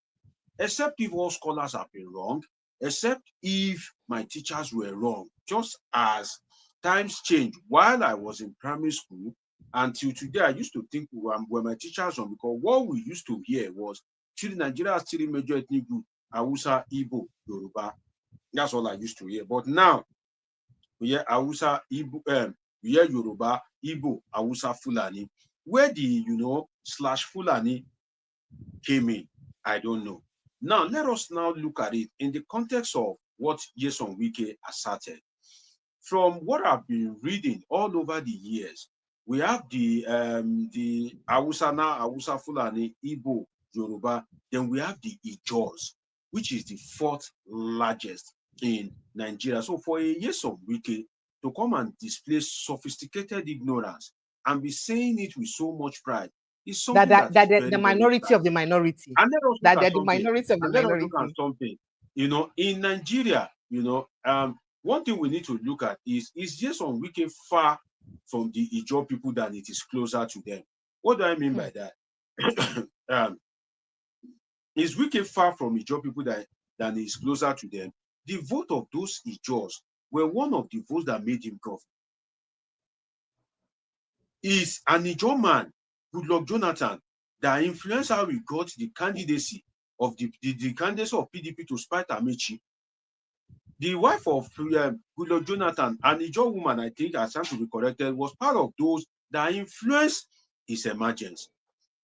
except if all scholars have been wrong, except if my teachers were wrong. Just as times change, while I was in primary school, until today, I used to think were my teachers wrong, because what we used to hear was Nigeria has 3 major ethnic groups: Hausa, Igbo, Yoruba. That's all I used to hear. But now, we hear Hausa, Igbo, we hear Yoruba, Igbo, Hausa, Fulani. Where the, slash Fulani came in, I don't know. Now, let us now look at it in the context of what Nyesom Wike asserted. From what I've been reading all over the years, we have the Hausa now, Hausa, Fulani, Igbo, Yoruba. Then we have the Ijaws, which is the 4th largest in Nigeria. So for a Nyesom Wike to come and display sophisticated ignorance and be saying it with so much pride is something that the minority of the minority. And let us that look at the minority of the let minority. us look at something. In Nigeria, one thing we need to look at is Nyesom Wike far from the Ijaw people than it is closer to them. What do I mean by that? Is Wike far from Ijaw people than is closer to them? The vote of those Ijaws were one of the votes that made him governor. Is an Ijaw man, Goodluck Jonathan, that influenced how we got the candidacy of the candidacy of PDP to spite Amechi. The wife of Goodluck Jonathan, an Ijaw woman, I think, I stand to be corrected, was part of those that influenced his emergence.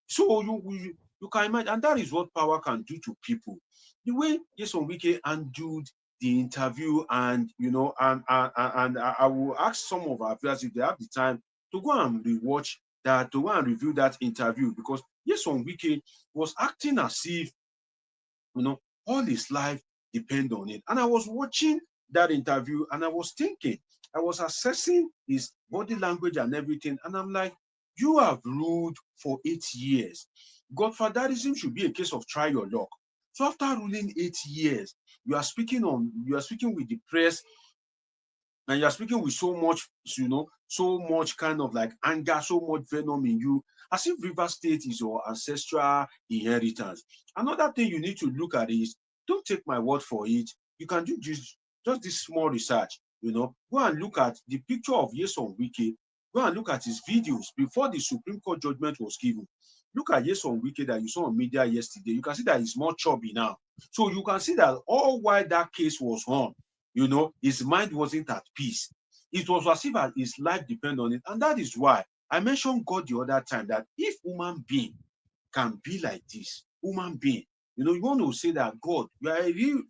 So you can imagine, and that is what power can do to people. The way Nyesom Wike handled the interview, and I will ask some of our viewers if they have the time to go and rewatch that, to go and review that interview, because Nyesom Wike was acting as if all his life depend on it. And I was watching that interview and I was thinking, I was assessing his body language and everything, and I'm like, you have ruled for 8 years. Godfatherism should be a case of try your luck. So after ruling 8 years, you are speaking with the press and you're speaking with so much, so much kind of like anger, so much venom in you, as if River State is your ancestral inheritance. Another thing you need to look at is, don't take my word for it. You can do just this small research, go and look at the picture of Nyesom Wike. Go and look at his videos before the Supreme Court judgment was given. Look at Nyesom Wike that you saw on media yesterday. You can see that he's more chubby now. So you can see that all while that case was on, his mind wasn't at peace. It was as if his life depended on it. And that is why I mentioned God the other time, that if human being can be like this, human being, you want to say that God, you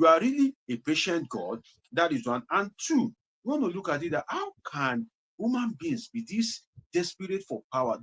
are really a patient God. That is one. And two, you want to look at it that how can human beings be this desperate for power?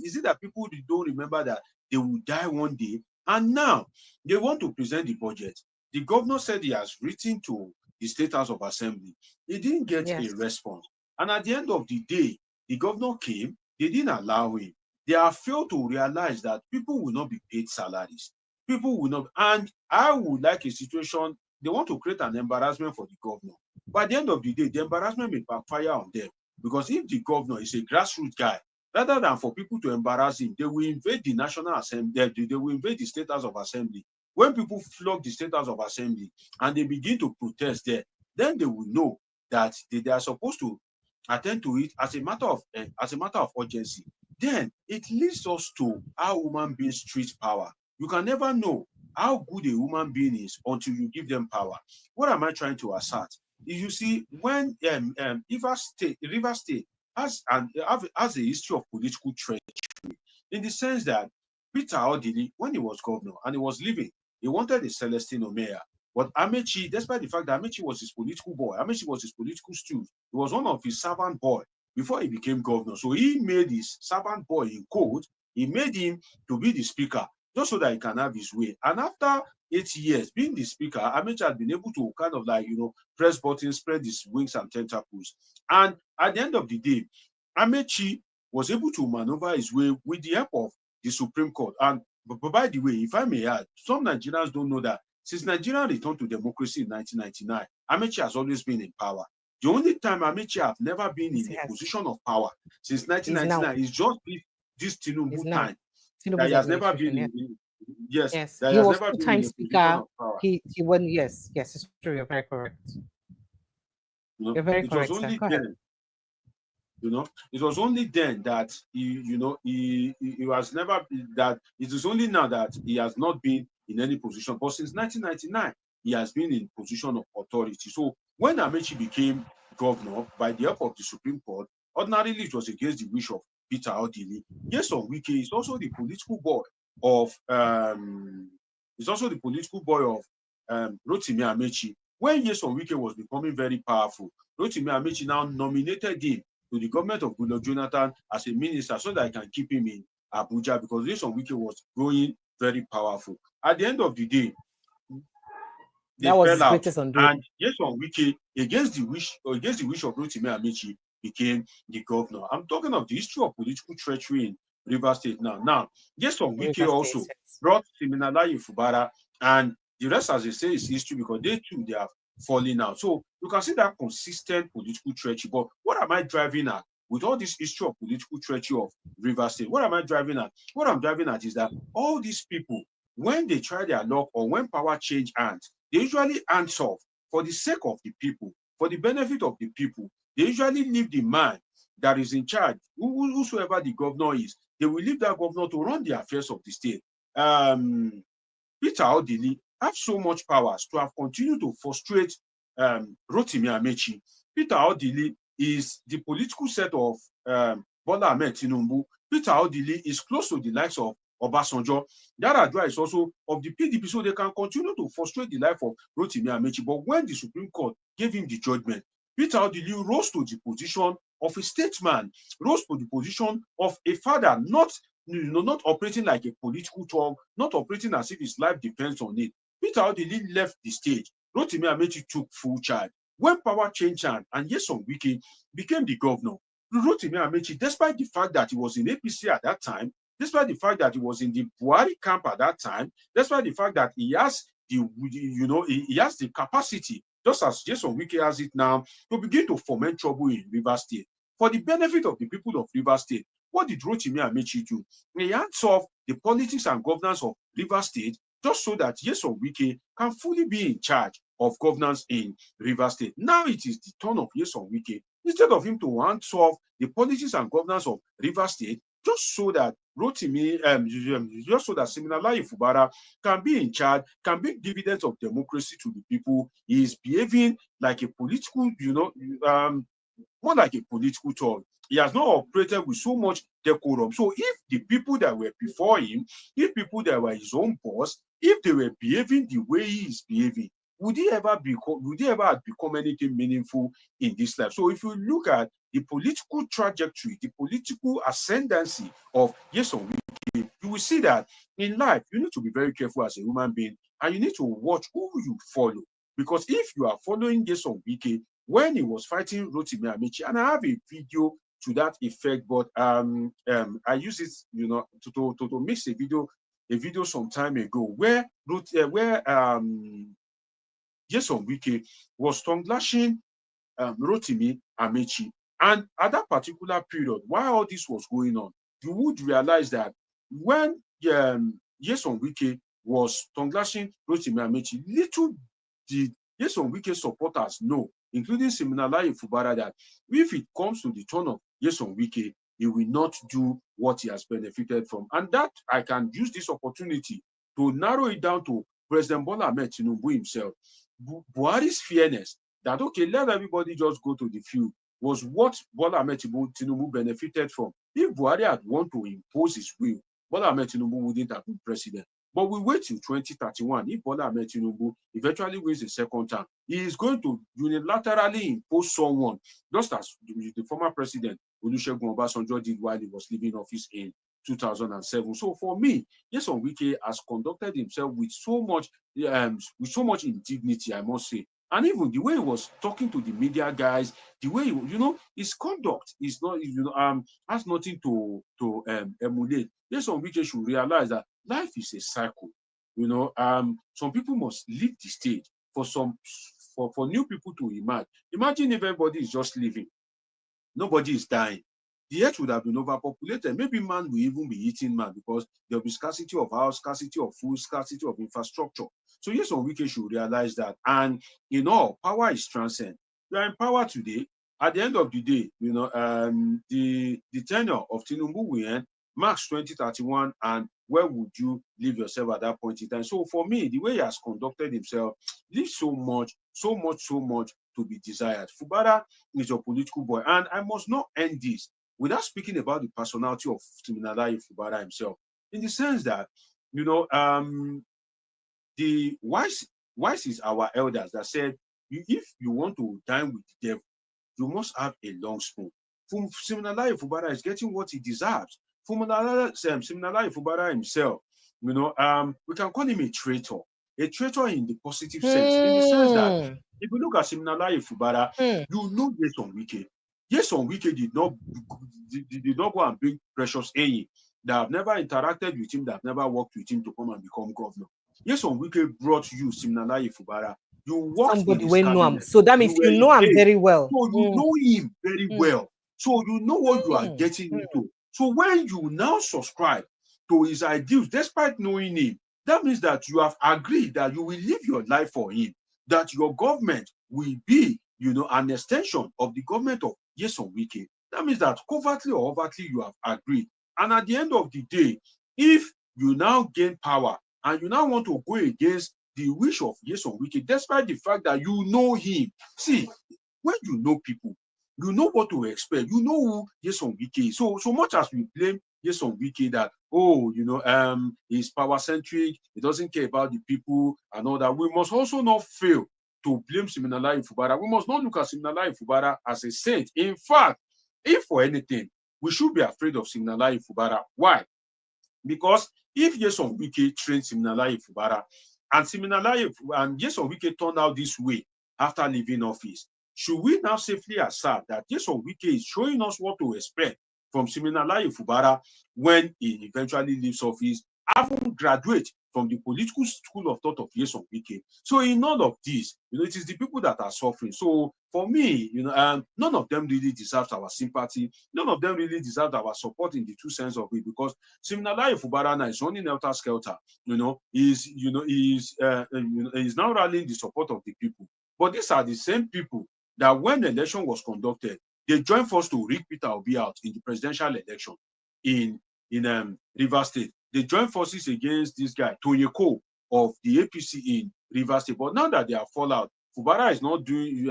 Is it that people don't remember that they will die one day? And now they want to present the budget. The governor said he has written to the State House of Assembly. He didn't get a response. And at the end of the day, the governor came, they didn't allow him. They have failed to realize that people will not be paid salaries. People will not. And I would like a situation, they want to create an embarrassment for the governor. But at the end of the day, the embarrassment may backfire on them. Because if the governor is a grassroots guy, rather than for people to embarrass him, they will invade the National Assembly, they will invade the State House of Assembly. When people flock the State House of Assembly and they begin to protest there, then they will know that they are supposed to attend to it as a matter of urgency. Then it leads us to how human beings treat power. You can never know how good a human being is until you give them power. What am I trying to assert? You see, when River State has a history of political treachery, in the sense that Peter Odili, when he was governor and he was leaving, he wanted a Celestino mayor. But Amechi, despite the fact that Amechi was his political boy, Amechi was his political stooge, he was one of his servant boy before he became governor. So he made his servant boy in court, he made him to be the speaker, just so that he can have his way. And after 8 years being the speaker, Amechi had been able to kind of like, press buttons, spread his wings and tentacles. And at the end of the day, Amechi was able to maneuver his way with the help of the Supreme Court. And but by the way, if I may add, some Nigerians don't know that since Nigeria returned to democracy in 1999, Amechi has always been in power. The only time Amechi have never been in a position of power since 1999 is just this Tinubu time. That he has never been in. Yes, that he has was never been full-time in a speaker. position of power. He won. Yes, it's true. You're very correct. You're very correct. It was only then. It was only then that he was never that. It is only now that he has not been in any position. But since 1999, he has been in position of authority. So when Amechi became governor by the help of the Supreme Court, ordinarily it was against the wish of Peter Odili. Nyesom Wike is also the political boy of Rotimi Amechi. When Nyesom Wike was becoming very powerful, Rotimi Amechi now nominated him to the government of Goodluck Jonathan as a minister so that I can keep him in Abuja, because Nyesom Wike was growing very powerful. At the end of the day, they fell out, and Nyesom Wike, against the wish of Rotimi Amechi, became the governor. I'm talking of the history of political treachery in Rivers State now. Now, Nyesom Wike also brought Siminalayi Fubara, and the rest, as they say, is history, because they too, they have falling out. So you can see that consistent political treachery. But what am I driving at with all this history of political treachery of Rivers State? What am I driving at? What I'm driving at is that all these people, when they try their luck or when power change hands, they usually hands off for the sake of the people, for the benefit of the people. They usually leave the man that is in charge, whosoever the governor is, they will leave that governor to run the affairs of the state. Peter Odili have so much powers to have continued to frustrate Rotimi Amechi. Peter Odili is the political set of Bola Tinubu. Peter Odili is close to the likes of Obasanjo. Yaradua is also of the PDP, so they can continue to frustrate the life of Rotimi Amechi. But when the Supreme Court gave him the judgment, Peter Odili rose to the position of a statesman, rose to the position of a father, not operating like a political talk, not operating as if his life depends on it. Peter Odili left the stage. Rotimi Amechi took full charge. When power changed hands and Nyesom Wike became the governor, Rotimi Amechi, despite the fact that he was in APC at that time, despite the fact that he was in the Buhari camp at that time, despite the fact that he has the capacity just as Jason Wike has it now, to begin to foment trouble in Rivers State. For the benefit of the people of Rivers State, what did Rotimi Amaechi do? He hands off the politics and governance of Rivers State just so that Jason Wike can fully be in charge of governance in Rivers State. Now it is the turn of Jason Wike, instead of him to hands off the politics and governance of Rivers State, just so that Rotimi, just so that Siminalayi Fubara can be in charge, can bring dividends of democracy to the people. He is behaving like a political, more like a political tool. He has not operated with so much decorum. So if the people that were before him, if people that were his own boss, if they were behaving the way he is behaving, would he ever become anything meaningful in this life? So if you look at the political trajectory, the political ascendancy of Nyesom Wike, you will see that in life, you need to be very careful as a human being, and you need to watch who you follow. Because if you are following Nyesom Wike when he was fighting Rotimi Amaechi, and I have a video to that effect, but I use it, to mix a video some time ago where Nyesom Wike was tongue lashing Rotimi Amaechi. And at that particular period, while all this was going on, you would realize that when Nyesom Wike was tongue lashing Rotimi Amaechi, little did Nyesom Wike supporters know, including Siminalayi Fubara, that if it comes to the turn of Nyesom Wike, he will not do what he has benefited from. And that I can use this opportunity to narrow it down to President Bola Tinubu himself. Buhari's fairness, that, okay, let everybody just go to the field, was what Bola Tinubu benefited from. If Buhari had wanted to impose his will, Bola Tinubu wouldn't have been president. But we wait till 2031. If Bola Tinubu eventually wins the second term, he is going to unilaterally impose someone, just as the former president Olusegun Obasanjo did while he was leaving office in 2007. So for me, Nyesom Wike has conducted himself with so much indignity, I must say. And even the way he was talking to the media guys, the way his conduct is not, has nothing to emulate. Nyesom Wike should realize that life is a cycle. Some people must leave the stage for new people to emerge. Imagine if everybody is just living, nobody is dying. The earth would have been overpopulated. Maybe man will even be eating man, because there will be scarcity of house, scarcity of food, scarcity of infrastructure. So Nyesom Wike should realize that. And power is transcend. You are in power today. At the end of the day, the tenure of Tinubu will end March 2031, and where would you leave yourself at that point in time? So for me, the way he has conducted himself leaves so much to be desired. Fubara is a political boy, and I must not end this without speaking about the personality of Siminalayi Fubara himself, in the sense that, the wise is our elders that said, if you want to dine with the devil, you must have a long spoon. Siminalayi Fubara is getting what he deserves. Siminalayi Fubara himself, we can call him a traitor in the positive sense, in the sense that if you look at Siminalayi Fubara, Nyesom Wike. Nyesom Wike did not go and bring Precious Eyi, that have never interacted with him, that have never worked with him, to come and become governor. Nyesom Wike brought you Siminalayi Fubara. You worked somebody in his know him. cabinet. So that means you know him very well. So you know him very well. So you know what you are getting into. So when you now subscribe to his ideals, despite knowing him, that means that you have agreed that you will live your life for him, that your government will be, an extension of the government of Nyesom Wike. That means that covertly or overtly you have agreed. And at the end of the day, if you now gain power and you now want to go against the wish of Nyesom Wike, despite the fact that you know him, see, when you know people, you know what to expect. You know who Nyesom Wike is. So much as we blame Nyesom Wike that, he's power centric, he doesn't care about the people and all that, we must also not fail to blame Siminalayi Fubara. We must not look at Siminalayi Fubara as a saint. In fact, if for anything, we should be afraid of Siminalayi Fubara. Why? Because if Nyesom Wike trained Siminalayi Fubara, and Nyesom Wike turned out this way after leaving office, should we now safely assert that Nyesom Wike is showing us what to expect from Siminalayi Fubara when he eventually leaves office, having graduate from the political school of thought of Nyesom Wike. So in all of this, it is the people that are suffering. So for me, none of them really deserves our sympathy. None of them really deserves our support in the true sense of it, because Siminalayi Fubara is running helter skelter. Is now rallying the support of the people. But these are the same people that when the election was conducted, they joined force to rig Peter Obi out in the presidential election in Rivers State. They joined forces against this guy, Tony Cole of the APC in Rivers State. But now that they are fallout, Fubara is not doing,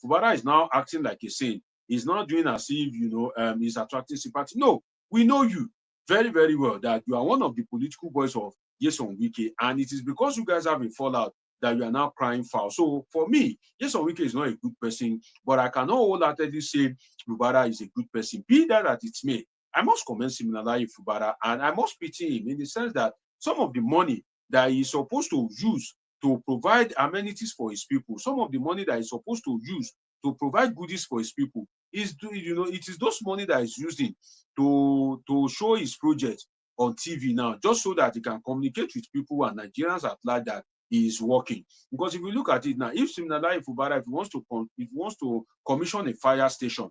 Fubara is now acting like a saint. He's not doing as if, he's attracting sympathy. No, we know you very, very well that you are one of the political boys of Nyesom Wike, and it is because you guys have a fallout that you are now crying foul. So for me, Nyesom Wike is not a good person, but I cannot wholeheartedly say Fubara is a good person. Be that as it may, I must commend Siminalayi Fubara, and I must pity him in the sense that some of the money that he's supposed to use to provide amenities for his people, some of the money that he's supposed to use to provide goodies for his people, it is those money that he's using to show his project on TV now, just so that he can communicate with people and Nigerians at large that he is working. Because if you look at it now, if Siminalayi Fubara, if he wants to commission a fire station,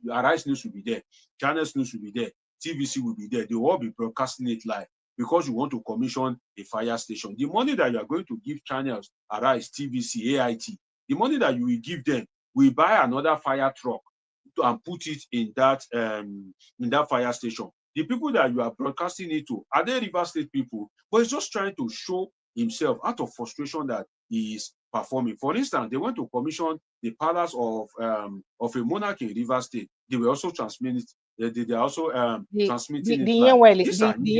Arise News will be there, Channels News will be there, TVC will be there. They will all be broadcasting it live because you want to commission a fire station. The money that you are going to give Channels, Arise, TVC, AIT, the money that you will give them, we buy another fire truck and put it in that fire station. The people that you are broadcasting it to, are they River State people? But he's just trying to show himself out of frustration that he is performing. For instance, they went to commission the palace of a monarch in River State. They were also transmitting it. They are also transmitting it. The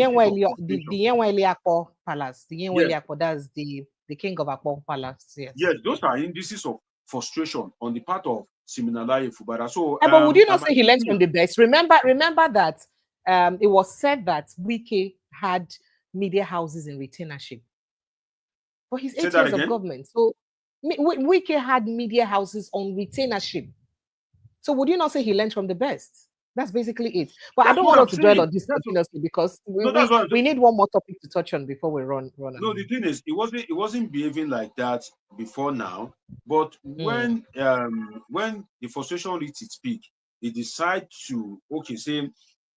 Yenweli Akpo Palace. The Yenweli Akpo, that's the king of Akpo Palace. Yes, those are indices of frustration on the part of Siminalayi Fubara. So, but would you not say he learned from the best? Remember that it was said that Wike had media houses in retainership for his 8 years of government. So Wike had media houses on retainership. So would you not say he learned from the best? That's basically it. But I don't want to dwell on this continuously because we need one more topic to touch on before we run. No, the thing is, it wasn't behaving like that before now. But when the frustration reached its peak, he decided to say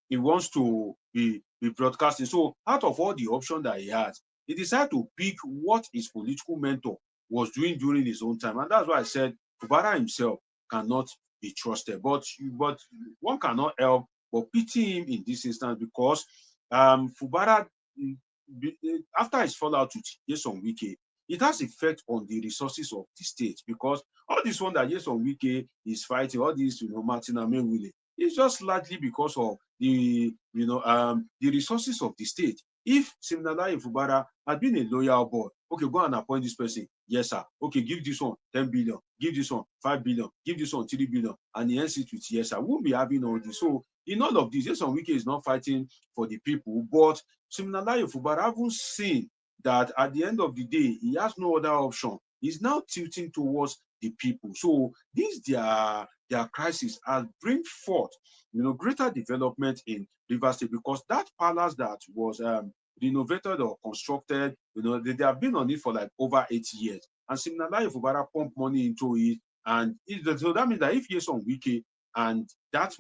he wants to be broadcasting. So out of all the options that he has, he decided to pick what his political mentor was doing during his own time, and that's why I said Fubara himself cannot be trusted. But one cannot help but pity him in this instance because Fubara, after his fallout with Nyesom Wike, it has effect on the resources of the state, because all this one that Nyesom Wike is fighting, all this Martin Amewule, it's just largely because of the resources of the state. If Siminalayi Fubara had been a loyal boy, okay, go and appoint this person. Yes, sir. Okay, give this one 10 billion, give this one 5 billion, give this one 3 billion, and he ends it with yes, sir. Won't be having all this. So in all of this, Nyesom Wike is not fighting for the people, but Siminalayi Fubara haven't seen that at the end of the day, he has no other option. He's now tilting towards the people. So this their crisis has bring forth greater development in Rivers State, because that palace that was renovated or constructed, they have been on it for like over 8 years. And Siminalayi Fubara pump money into it. And so that means that if Nyesom Wike and if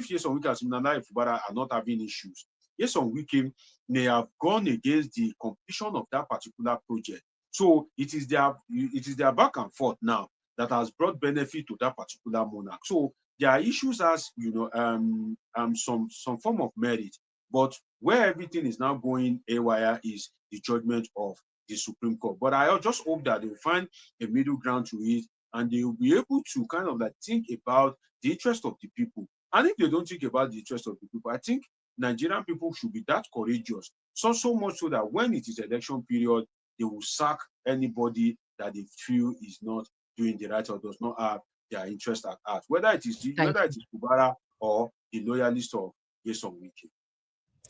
Nyesom Wike and Siminalayi Fubara are not having issues, Nyesom Wike may have gone against the completion of that particular project. So it is their back and forth now that has brought benefit to that particular monarch. So there are issues as some form of merit, but where everything is now going haywire is the judgment of the Supreme Court. But I just hope that they will find a middle ground to it, and they will be able to kind of like think about the interest of the people. And if they don't think about the interest of the people, I think Nigerian people should be that courageous, so much so that when it is election period, they will sack anybody that they feel is not doing the right or does not have their interest at heart, whether it is Fubara or the loyalist of Nyesom Wike.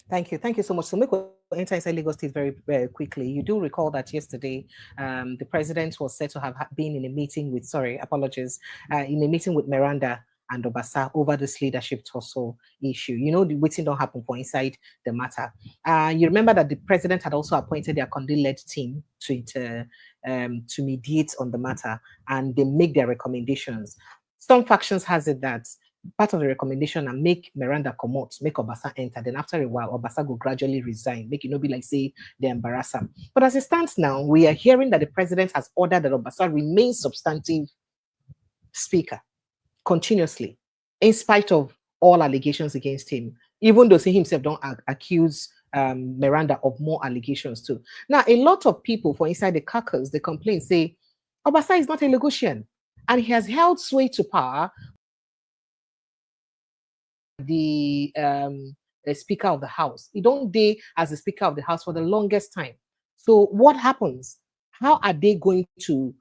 Thank you so much. So make enter inside Lagos State very, very quickly. You do recall that yesterday, the president was said to have been in a meeting with, in a meeting with Miranda and Obasa over this leadership tussle issue. You know, the waiting don't happen for inside the matter. You remember that the president had also appointed their Conde-led team to mediate on the matter, and they make their recommendations. Some factions has it that part of the recommendation and make Miranda come out, make Obasa enter. Then after a while, Obasa will gradually resign, make it not be like say they embarrass him. But as it stands now, we are hearing that the president has ordered that Obasa remains substantive speaker continuously, in spite of all allegations against him, even though he himself don't accuse Miranda of more allegations too. Now, a lot of people for inside the caucus, they complain, say, Obasa is not a Lagosian, and he has held sway to power. The Speaker of the House. He don't day as the Speaker of the House for the longest time. So what happens? How are they going to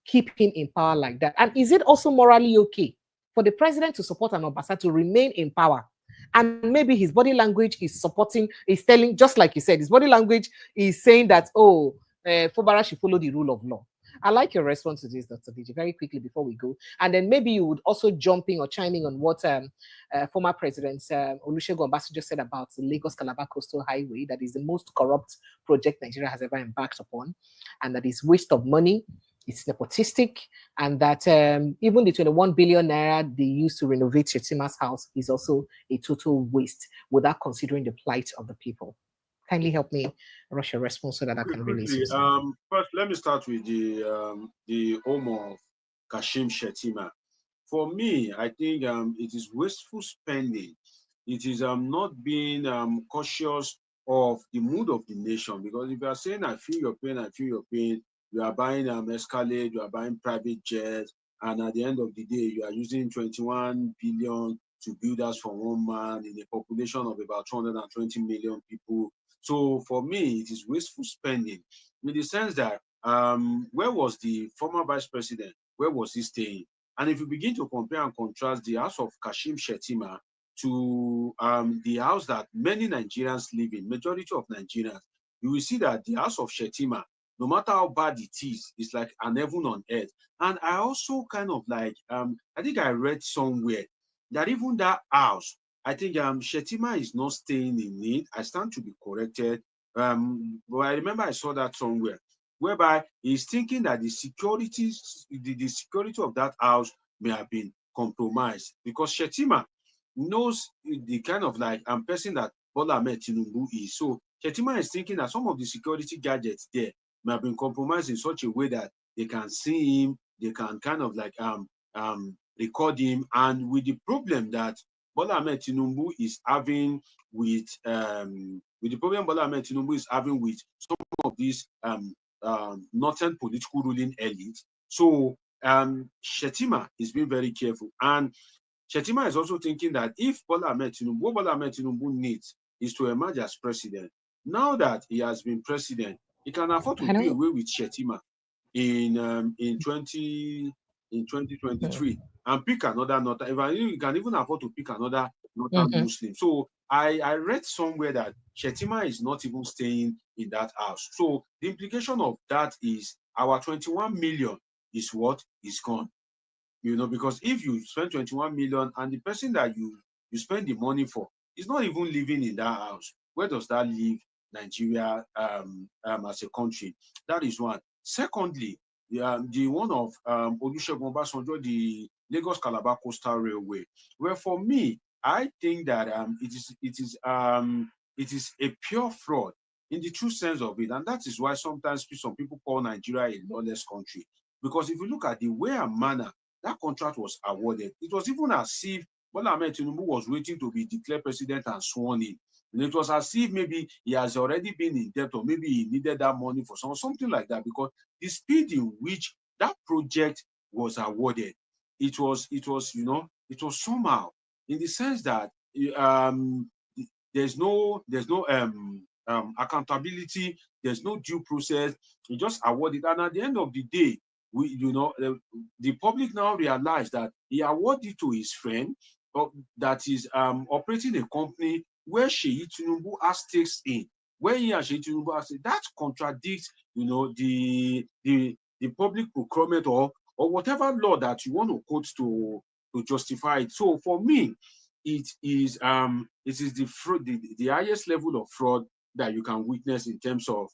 keep him in power like that? And is it also morally okay for the president to support an Obasa to remain in power? And maybe his body language is supporting, is telling, just like you said, his body language is saying that, oh, Fubara should follow the rule of law. I like your response to this, Dr. DJ, very quickly before we go. And then maybe you would also jump in or chiming on what former President Olusegun Obasanjo just said about the Lagos-Calabar Coastal Highway, that is the most corrupt project Nigeria has ever embarked upon, and that is waste of money, it's nepotistic, and that even the 21 billion naira they used to renovate Shetima's house is also a total waste without considering the plight of the people. Kindly help me rush your response so that I can release you. First, let me start with the home of Kashim Shettima. For me, I think it is wasteful spending. It is not being cautious of the mood of the nation, because if you are saying I feel your pain, I feel your pain, you are buying Escalade, you are buying private jets, and at the end of the day, you are using 21 billion to build us for one man in a population of about 220 million people. So for me, it is wasteful spending in the sense that where was the former vice president? Where was he staying? And if you begin to compare and contrast the house of Kashim Shettima to the house that many Nigerians live in, majority of Nigerians, you will see that the house of Shettima, no matter how bad it is, it's like an heaven on earth. And I also kind of like, I think I read somewhere that even that house, I think Shettima is not staying in it. I stand to be corrected. But I remember I saw that somewhere, whereby he's thinking that the security of that house may have been compromised, because Shettima knows the kind of like person that Bola Tinubu is. So Shettima is thinking that some of the security gadgets there may have been compromised in such a way that they can see him, they can kind of like record him, and with the problem that Bola Tinubu is having with some of these northern political ruling elite. So Shettima is being very careful, and Shettima is also thinking that if what Bola Tinubu needs is to emerge as president. Now that he has been president, he can afford to do away with Shettima in 2023 and pick another northern. You can even afford to pick another northern Muslim. So I read somewhere that Shettima is not even staying in that house. So the implication of that is our 21 million is what is gone. Because if you spend 21 million and the person that you spend the money for is not even living in that house, where does that leave Nigeria as a country? That is one. Secondly, the one of Olusegun Obasanjo, the Lagos-Calabar Coastal Railway, where for me, I think that it is a pure fraud in the true sense of it, and that is why sometimes some people call Nigeria a lawless country. Because if you look at the way and manner that contract was awarded, it was even as if Bola Tinubu was waiting to be declared president and sworn in. And it was as if maybe he has already been in debt, or maybe he needed that money for something like that, because the speed in which that project was awarded, it was somehow, in the sense that there's no accountability, there's no due process. You just award it, and at the end of the day, the public now realize that he awarded it to his friend that is operating a company where Seyi Tinubu has stakes in. Where he and Seyi Tinubu has stakes, that contradicts, the public procurement or whatever law that you want to quote to to justify it. So for me, it is the fraud, the highest level of fraud that you can witness in terms of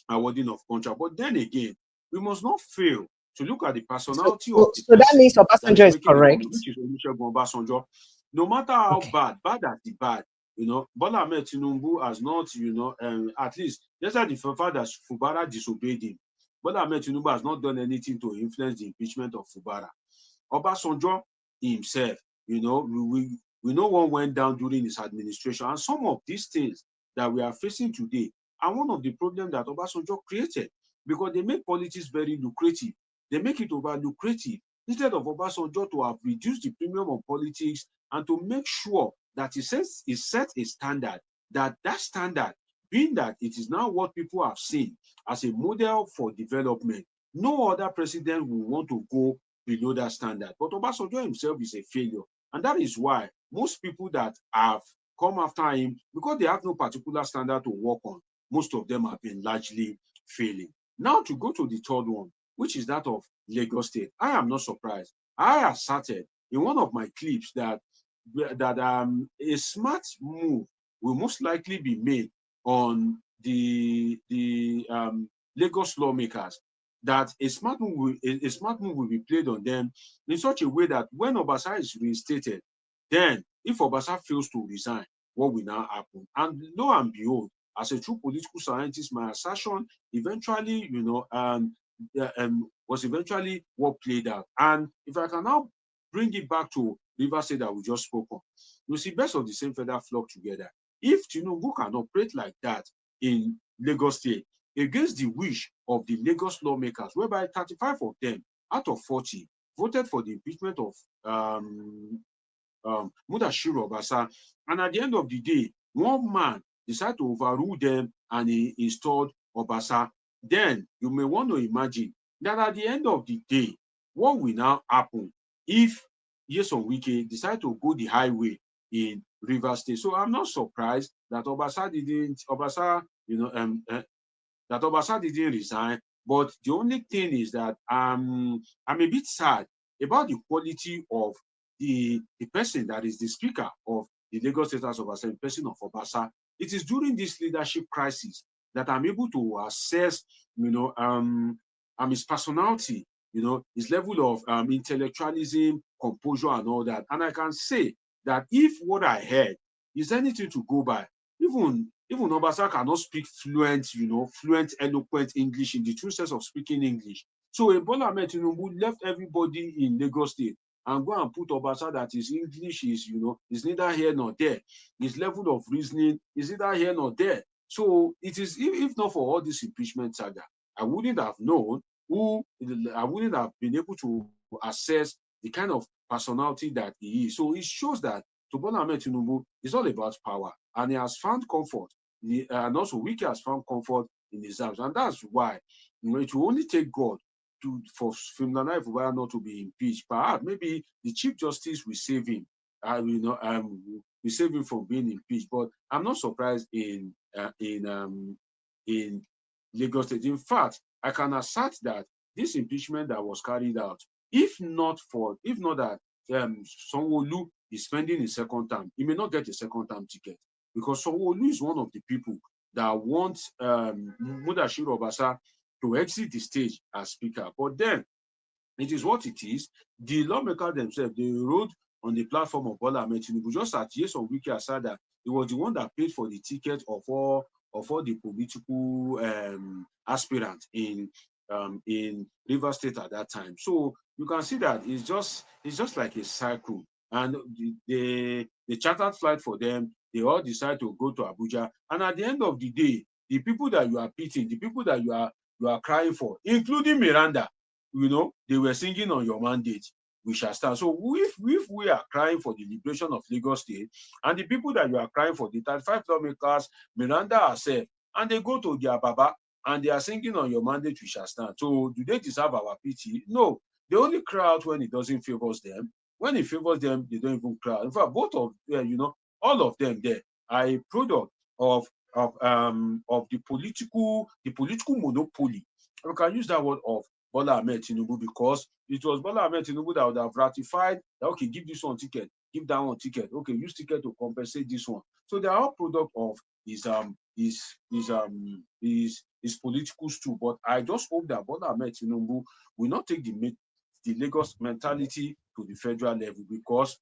awarding of contract. But then again, we must not fail to look at the personality of the So that person means that Obasanjo is making the correct. comment, which is Olusegun Obasanjo. No matter how bad as the bad, Bola Ahmed Tinubu has not, at least, let's say the fact that Fubara disobeyed him, Bola Ahmed Tinubu has not done anything to influence the impeachment of Fubara. Obasanjo himself, we know what went down during his administration, and some of these things that we are facing today are one of the problems that Obasanjo created, because they make politics very lucrative. They make it over lucrative instead of Obasanjo to have reduced the premium of politics and to make sure that he set a standard, that standard being that it is now what people have seen as a model for development. No other president will want to go below that standard. But Obasanjo himself is a failure. And that is why most people that have come after him, because they have no particular standard to work on, most of them have been largely failing. Now to go to the third one, which is that of Lagos State. I am not surprised. I asserted in one of my clips that a smart move will most likely be made on the Lagos lawmakers, that a smart move will be played on them in such a way that when Obasa is reinstated, then if Obasa fails to resign, what will now happen? And lo and behold, as a true political scientist, my assertion eventually, was eventually what played out. And if I can now bring it back to Rivers State that we just spoke of, you see, best of the same feather flock together. If Tinubu can operate like that in Lagos State against the wish of the Lagos lawmakers, whereby 35 of them out of 40 voted for the impeachment of Mudashiru Obasa, and at the end of the day, one man decided to overrule them and he installed Obasa, then you may want to imagine that at the end of the day, what will now happen if Nyesom Wike decide to go the highway in Rivers State? So I'm not surprised that Obasa didn't resign. But the only thing is that I'm a bit sad about the quality of the person that is the speaker of the Lagos State House of Assembly, the person of Obasa. It is during this leadership crisis that I'm able to assess, his personality, his level of intellectualism, composure, and all that. And I can say that if what I heard is anything to go by, even Obasa cannot speak fluent, eloquent English in the true sense of speaking English. So Bola Ahmed Tinubu left everybody in Lagos State and go and put Obasa that his English is neither here nor there. His level of reasoning is neither here nor there. So it is, if not for all this impeachment saga, I wouldn't have known I wouldn't have been able to assess the kind of personality that he is. So it shows that to Bola Ahmed Tinubu, it's all about power, and he has found comfort. And also Wike has found comfort in his arms, and that's why it will only take God for Nana Fubara not to be impeached. Perhaps maybe the Chief Justice will save him. We save him from being impeached. But I'm not surprised in Lagos State. In fact, I can assert that this impeachment that was carried out, if not that Sanwo-Olu is spending his second term, he may not get a second term ticket, because Sanwo-Olu is one of the people that wants Mudashiru Obasa to exit the stage as speaker. But then it is what it is. The lawmakers themselves, they wrote on the platform of Bola Ahmed Tinubu, just at Nyesom Wike aside, that he was the one that paid for the ticket of all the political aspirants in Rivers State at that time. So you can see that it's just like a cycle. And the chartered flight for them, they all decide to go to Abuja. And at the end of the day, the people that you are pitying, the people that you are crying for, including Miranda, they were singing on your mandate, we shall stand. So if we are crying for the liberation of Lagos State, and the people that you are crying for, the 35 lawmakers, Miranda herself, and they go to their Baba, and they are singing on your mandate, we shall stand. So do they deserve our pity? No. They only cry out when it doesn't favor them. When it favors them, they don't even cry. In fact, both of all of them there are a product of the political monopoly. We can use that word of Bola Ahmed Tinubu, because it was Bola Ahmed Tinubu that would have ratified that, okay, give this one ticket, give that one ticket, okay, use ticket to compensate this one. So they are all product of his political stool. But I just hope that Bola Ahmed Tinubu will not take the Lagos mentality to the federal level, because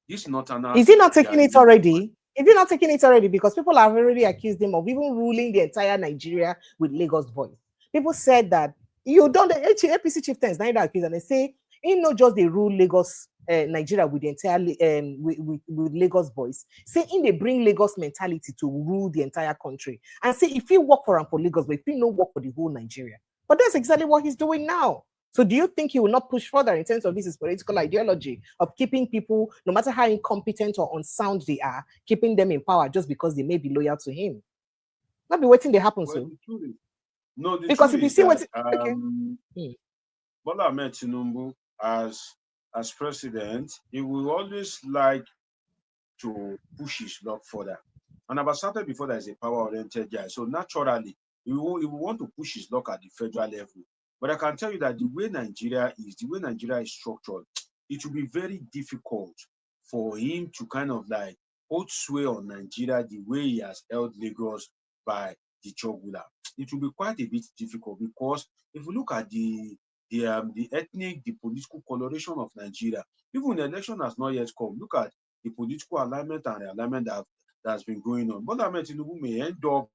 this northerners. Is he not taking it already? Is he not taking it already? Because people have already accused him of even ruling the entire Nigeria with Lagos voice. People said that you don't, the APC chieftains neither accused, and they say he not just they rule Lagos, Nigeria with the entire with Lagos voice. Say in they bring Lagos mentality to rule the entire country, and say if he work for him for Lagos, but if he no work for the whole Nigeria. But that's exactly what he's doing now. So do you think he will not push further in terms of this political ideology of keeping people, no matter how incompetent or unsound they are, keeping them in power just because they may be loyal to him? Not be waiting to happen soon. No, because if you see what Bola Ahmed Tinubu as president, he will always like to push his luck further. And I've started before that is a power-oriented guy. So naturally, he will want to push his luck at the federal level. But I can tell you that the way Nigeria is structured, it will be very difficult for him to kind of like hold sway on Nigeria the way he has held Lagos by the jugular. It will be quite a bit difficult, because if we look at the ethnic, the political coloration of Nigeria, even the election has not yet come. Look at the political alignment and realignment that's been going on. Bola Ahmed Tinubu may end up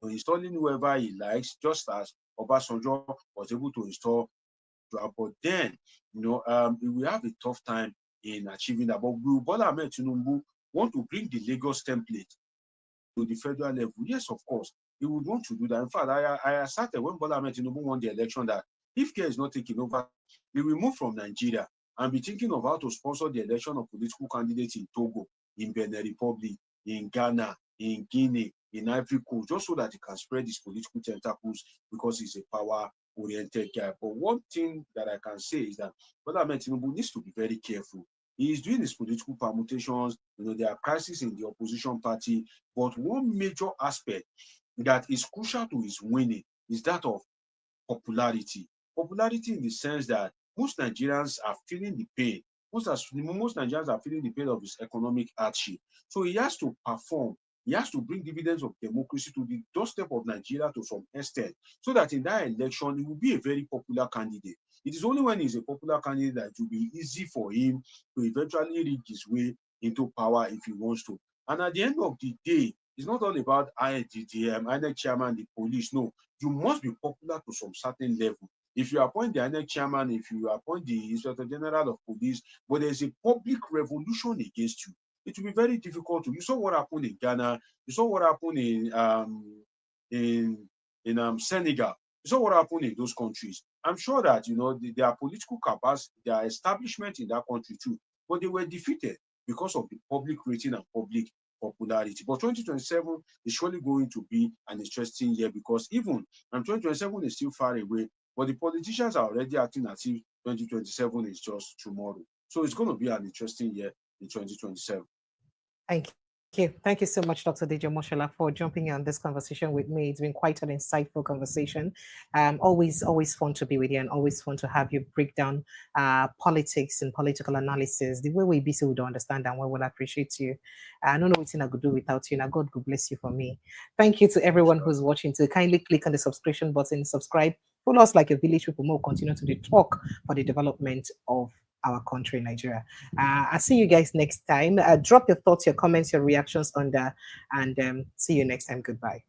installing whoever he likes, just as Obasanjo was able to install. But then, we will have a tough time in achieving that. But will Bola Ahmed Tinubu want to bring the Lagos template to the federal level? Yes, of course, he would want to do that. In fact, I asserted when Bola Ahmed Tinubu won the election that if care is not taken over, he will move from Nigeria and be thinking of how to sponsor the election of political candidates in Togo, in Benin Republic, in Ghana, in Guinea, in Ivory Coast, just so that he can spread his political tentacles, because he's a power-oriented guy. But one thing that I can say is that Bola Ahmed Tinubu needs to be very careful. He is doing his political permutations. There are crises in the opposition party, but one major aspect that is crucial to his winning is that of popularity. Popularity in the sense that most Nigerians are feeling the pain. Most Nigerians are feeling the pain of his economic hardship. So he has to perform. He has to bring dividends of democracy to the doorstep of Nigeria to some extent, so that in that election, he will be a very popular candidate. It is only when he's a popular candidate that it will be easy for him to eventually rig his way into power if he wants to. And at the end of the day, it's not all about INEC chairman, the police. No, you must be popular to some certain level. If you appoint the INEC chairman, if you appoint the Inspector General of Police, but there's a public revolution against you, it will be very difficult to. You saw what happened in Ghana. You saw what happened in Senegal. You saw what happened in those countries. I'm sure that their political capacity, their establishment in that country too, but they were defeated because of the public rating and public popularity. But 2027 is surely going to be an interesting year, because even 2027 is still far away, but the politicians are already acting as if 2027 is just tomorrow. So it's going to be an interesting year in 2027. Thank you. Thank you so much, Dr. Deji Moshola, for jumping on this conversation with me. It's been quite an insightful conversation. Always fun to be with you, and always fun to have you break down politics and political analysis. The way we be so we don't understand, and we will appreciate you. I don't know what I could do without you. Now, God will bless you for me. Thank you to everyone who's watching. To kindly click on the subscription button, subscribe, follow us like a village people. More continue to talk for the development of our country, Nigeria. I'll see you guys next time. Drop your thoughts, your comments, your reactions on that, and see you next time. Goodbye.